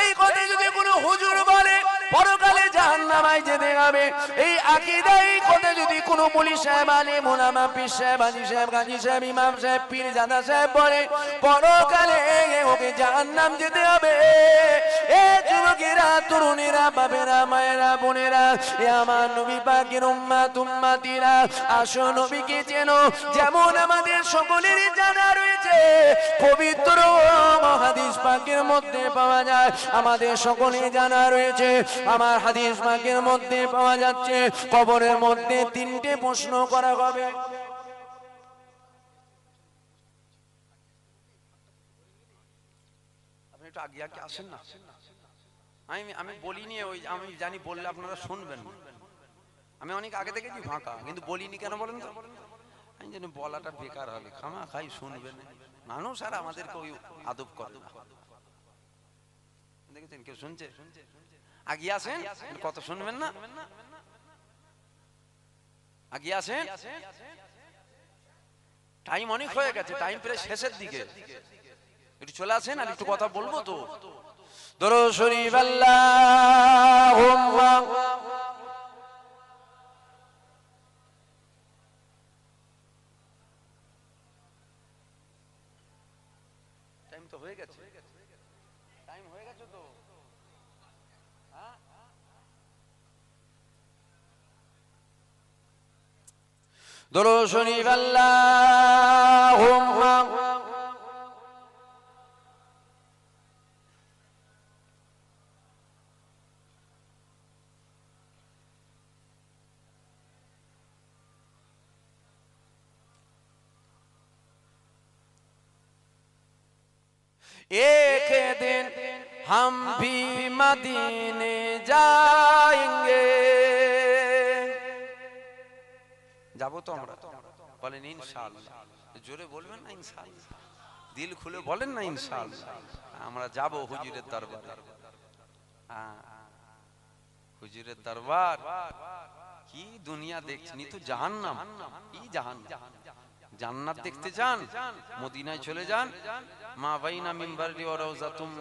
এই কথা যদি কোনো হুজুর বলে পরকালে জাহান্নামায় যেতে হবে, এই আকীদা, এই কথা যদি কোনো মুলি সাহেব, আলেম ওলামা, পীর সাহেব, হাজী সাহেব, গাজী সাহেব, ইমাম সাহেব, পীর জাদা সাহেব বলে, পরকালে ওকে জাহান্নাম যেতে হবে। এ যুবকেরা, তরুণেরা, বাবেরা, মায়েরা, বোনেরা, এ আমার নবী পাকের উম্মত উম্মতিরা, আসো নবীকে চেনো। যেমন আমাদের সকলেরই জানা রয়েছে, পবিত্র হাদিস পাকের মধ্যে পাওয়া যায়, আমাদের সকলে জানা রয়েছে, আমার হাদিস পাকের মধ্যে পাওয়া যাচ্ছে, কবরের মধ্যে তিনটে প্রশ্ন করা হবে। আপনি একটু আগে আগে আসেন না। আমি বলিনি, ওই আমি জানি বললে আপনারা শুনবেন। আমি অনেক আগে থেকে কি ফাঁকা, কিন্তু বলিনি কেন বলেন তো? আমি জানি বলাটা বেকার হবে, খামা খাই শুনবেন মানুষ, আর আমাদেরকে ওই আদব করে না। দেখেছেন কেউ শুনছে? আগে আসেন, কত শুনবেন না? আগে আসেন, টাইম অনেক হয়ে গেছে, টাইম প্রায় শেষের দিকে, একটু চলে আসেন, আর একটু কথা বলবো তো। দরুদ শরীফ আল্লাহুম্মা টাইম তো হয়ে গেছে, টাইম হয়ে গেছে তো। দরুদ শরীফ আল্লাহুম্মা एक दिन हम भी मदीने जाएंगे। যাবো তো আমরা, বলেন ইনশাআল্লাহ। জোরে বলবেন না ইনশাআল্লাহ? দিল খুলে বলেন না ইনশাআল্লাহ? আমরা যাব হুজুরের দরবারে। হুজুরের দরবার কি দুনিয়া দেখছি, তো জাহান্নাম, কি জাহান্নাম। জান্নাত দেখতে যান, মদিনায় চলে যান। মা বাইনা মিম্বারি ওয়া রাউজাতুম,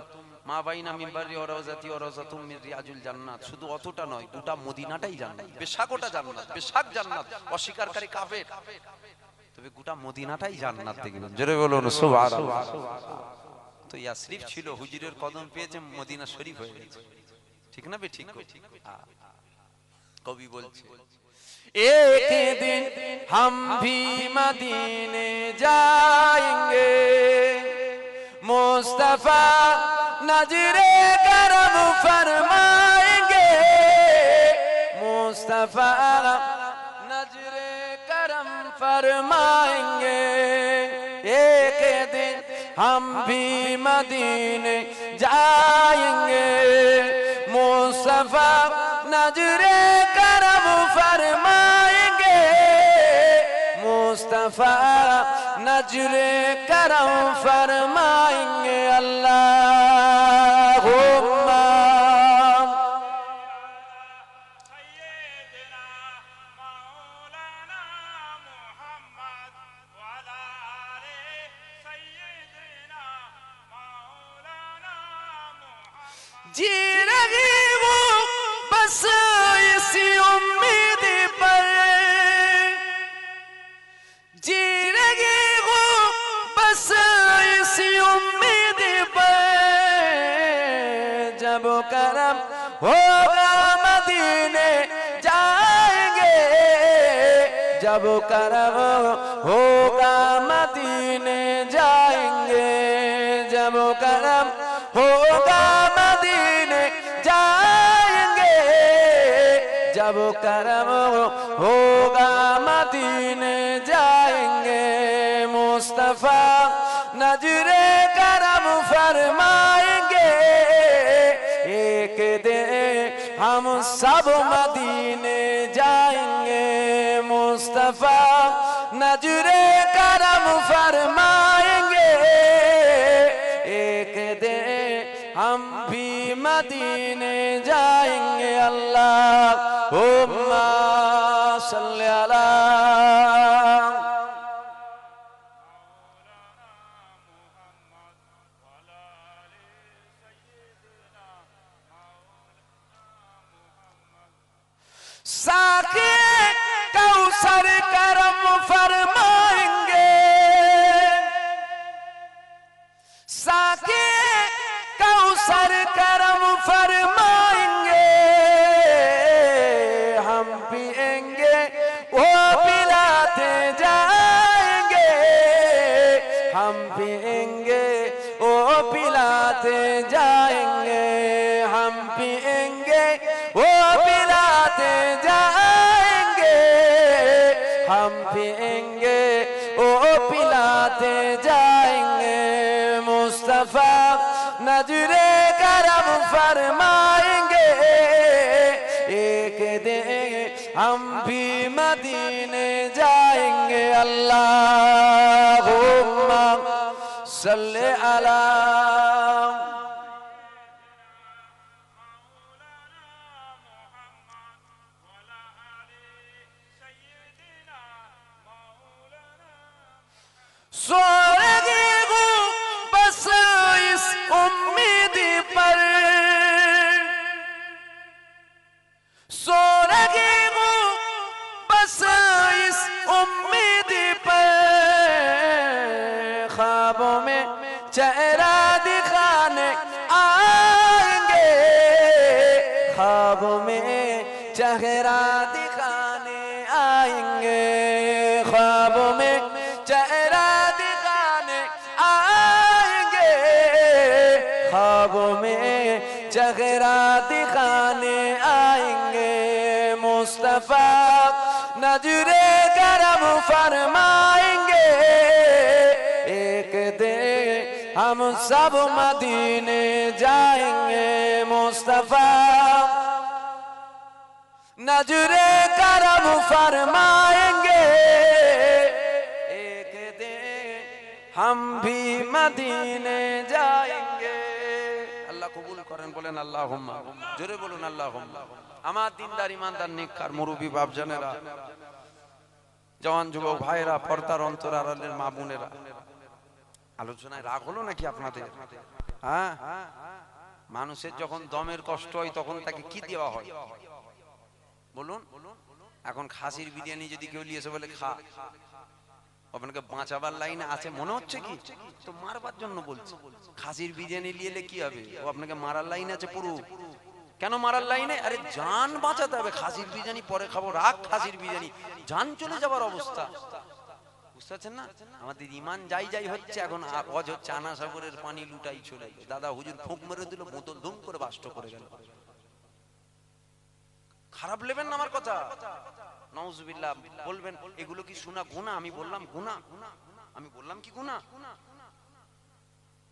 মা বাইনা মিম্বারি ওয়া রাউজাতি ওয়া রাউজাতুম মিন রিয়াজুল জান্নাত। শুধু অতটা নয়, গোটা মদিনাটাই জান্নাত, বেশাকোটা জান্নাত, বেশাক জান্নাত। অস্বীকারী কাফের, তবে গোটা মদিনাটাই জান্নাত দেখবেন। জোরে বলুন সুবহানাল্লাহ। তো ইয়াসরিফ ছিল, হুজুরের কদম পেয়েছে, মদিনা শরীফ হয়ে গেছে। ঠিক না বে ঠিক? কবি বলছে एक दिन हम भी मदीने जाएंगे, मुस्तफा नजरे करम फरमाएंगे, मुस्तफा नजरे करम फरमाएंगे। एक दिन हम भी मदीने जाएंगे, मुस्तफा नजरे करम फरमाएंगे, मुस्तफा नजरे करम फरमाएंगे। अल्लाहुम्मा जी रही वो बस इसी उम्मीद पर, जी रही वो बस इसी उम्मीद पर, जब करम होगा मदीने जाएंगे, जब करम होगा मदीने जाएंगे, जब करम होगा मदीने जाएंगे, जब करम होगा मदीने जाएंगे, मुस्तफा नजरे करम फरमाएंगे। एक दिन हम सब मदीने जाएंगे, मुस्तफा नजरे करम फरमाएंगे। एक दिन हम भी मदीने जाएंगे। अल्लाहुम्मा सल्ली अला साक़ी कौसर करम फरमाएंगे, साक़ी कौसर करम फरमाएंगे। हम पिएंगे वो पिलाते जाएंगे, हम पिएंगे वो पिलाते जाएंगे, हम पिएंगे वो पिलाते जाएंगे, हम पिएंगे वो पिलाते जाएंगे। मुस्तफा नजरे करम फरमाएंगे। एक दिन हम भी मदीने जाएंगे। अल्लाहुम्मा सल्ले अला सोएगी हूँ बस इस उम्मीद पर, सो रही हूँ बस इस उम्मीद पर, ख्वाबों में चेहरा दिखाने आएंगे, ख्वाबों में चेहरा दिखाने आएंगे, ख्वाबों में चेहरा दिखाने आएंगे, ख्वाबों में चेहरा दिखाने आएंगे। मुस्तफा नजरे करम फरमाएंगे। एक दिन हम सब मदीने जाएंगे। मुस्तफा नजरे करम फरमाएंगे। एक दिन हम भी मदीने जाएंगे। अल्लाह कबूल करें, बोलें अल्लाहुम्मा, जोरे बोलुन अल्लाहुम्मा। আমার দিনদার ইমানদার নেককার মুরব্বি বাপ জানেরা, জওয়ান যুবক ভাইরা, পর্দার অন্তর আড়ালের মা বোনেরা, আলোচনায় রাগ হলো নাকি আপনাদের? হ্যাঁ, মানুষের যখন দমের কষ্ট হয় তখন তাকে কি দেওয়া হয় বলুন? এখন খাসির বিরিয়ানি যদি কেউ নিয়েছে বলে খা, আপনাকে বাঁচাবার লাইনে আছে মনে হচ্ছে কি? তো মারবার জন্য বলছে। খাসির বিরিয়ানি নিয়ে কি হবে? ও আপনাকে মারার লাইন আছে পুরো। কেন মারার লাইনে? আরে জান বাঁচাতে হবে। খাসির বিরিয়ানি পরে খাবো, রাগ খাসির বিরিয়ানি, জান চলে যাবার অবস্থা। বুঝতে পারছেন না? আমাদের ইমান যাই যাই হচ্ছে, এখন অজ হচ্ছে আনা সাগরের পানি লুটাই চলে গেল। দাদা হুজুর ফুঁক মেরে দিল, বোতল ধুম করে বাষ্ট করে গেল। খারাপ নেবেন না আমার কথা, নাউজুবিল্লাহ। বলবেন এগুলো কি শোনা গুনাহ? আমি বললাম গুনাহ? আমি বললাম কি গুনাহ?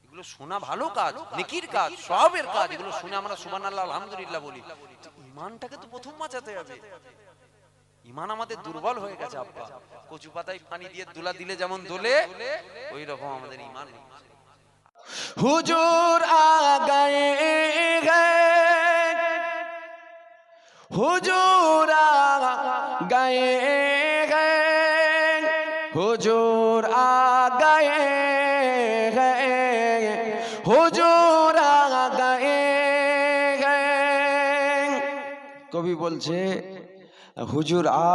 এগুলো শোনা ভালো কাজ, নেকির কাজ, সওয়াবের কাজ। এগুলো শুনে আমরা সুবহানাল্লাহ আলহামদুলিল্লাহ বলি। ইমানটাকে তো প্রথম বাঁচাতে হবে। ইমান আমাদের দুর্বল হয়ে গেছে আব্বা। কচু পাতায় পানি দিয়ে দুলা দিলে যেমন দোলে, ওই রকম আমাদের ইমান। হুজুর আ গয়ে हैं, हुजूर आ गए हैं, हुजूर आ गए हैं, हुजूर आ गए हैं। कवि बोलছে হুজুর আ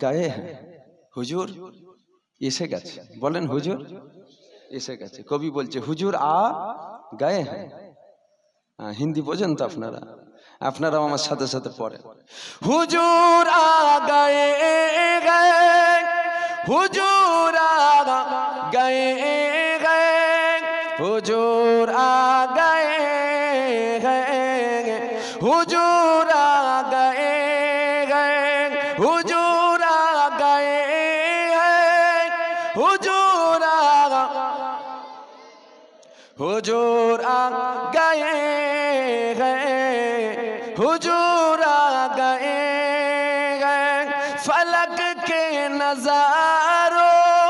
গায়ে হ্যাঁ, হুজুর এসে গেছে। বলেন হুজুর এসে গেছে। কবি বলছে হুজুর আ গায়ে হ্যাঁ। হিন্দি বোঝেন তো আপনারা? আপনারাও আমার সাথে সাথে পড়েন। হুজুর আ গায়ে গায়ে, হুজুর আ গায়ে গায়ে, হুজুর আ গায়ে গায়ে, হুজুর আ গায়ে গায়ে, হুজুর আ গায়ে গায়ে, হুজুর আ, हुजूर आ गए गए, हुजूर आ गए गए। फलक के नजारों,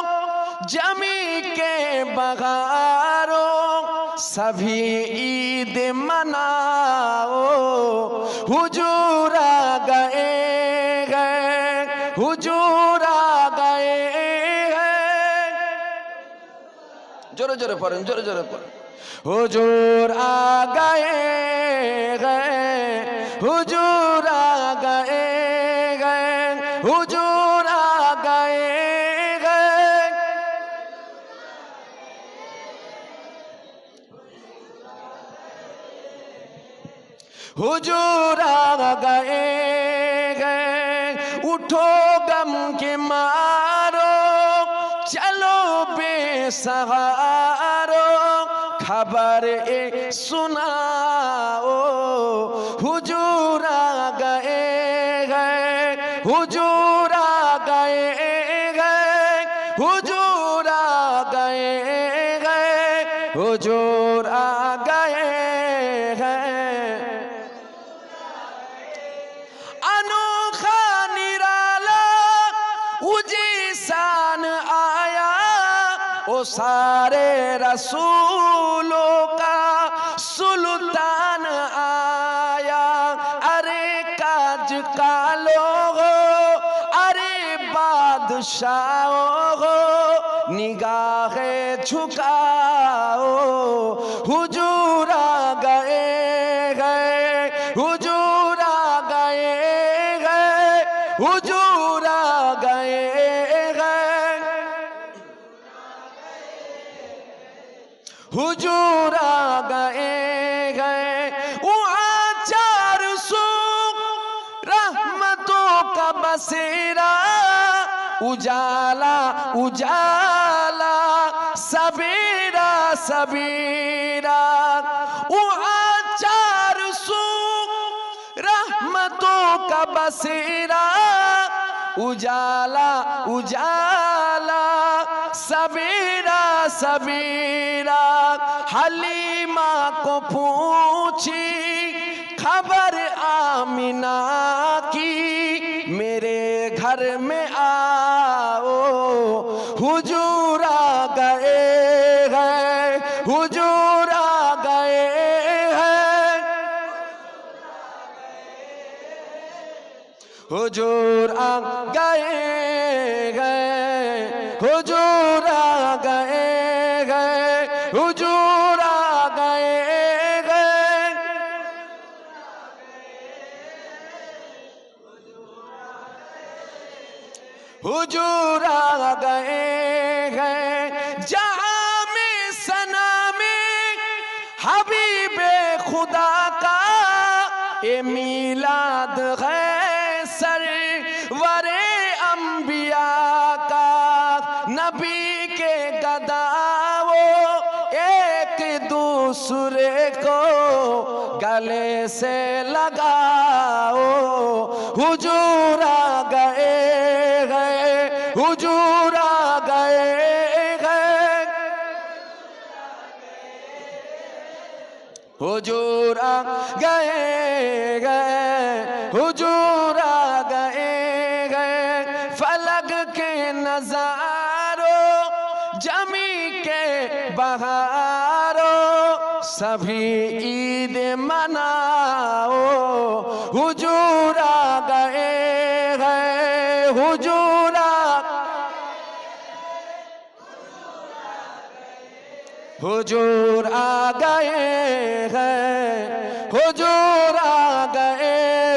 जमी के बहारों, सभी ईद मनाओ, हुजूर आ गए गए, हुजूर आ गए गए। जोरे जोरे पढ़ें, जोरे जोरे पढ़ें। हुजूर आ गए गए, हुजूर आ गए गए, हुजूर आ गए गए। हुजूर आ गए गए। उठो गम के मारो, चलो बेसहारो, खबर ए सुनाओ, हुजूर आ गए गए, हुजूर आ गए गए, हुजूर आ गए गए, हुजूर आ गए गए। अनोखा निराला उजी शान आया, ओ सारे रसूलों का सुल्तान आया। अरे काज का लोगो, अरे बादशाहो, निगाहे झुकाओ, हुजूर आ गए गए, हुजूर आ गए गए, हुजूर आ गए गए, हुजूर आ गए गए। वहाँ चार सौ रहमतों का बसेरा, उजाला उजाला, सबेरा सबेरा। वहाँ चार सौ रहमतों का बसेरा, उजाला उजाला, सबेरा सबेरा। हलीमा को पूछी खबर आमिना की, मेरे घर में आओ, हुजूर आ गए हैं, हुजूर आ गए हैं, हुजूर आ गए हैं, हुजूर आ गए हैं, हुजूर आ गए हैं। हुजूर आ गए हैं, जहां में सना में हबीबे खुदा का ये मीलाद है सरवरे अंबिया का। नबी के गदाओ एक दूसरे को गले से लगाओ। हुजूर आ गए हैं, हुजूर आ गए हैं, हुजूर आ गए हैं, हुजूर आ गए हैं। फलक के नजारों जमी के बहारों सभी ईद मनाओ। हुजूर आ गए हैं, हुजूर हुजूर आ गए हैं, हुजूर आ गए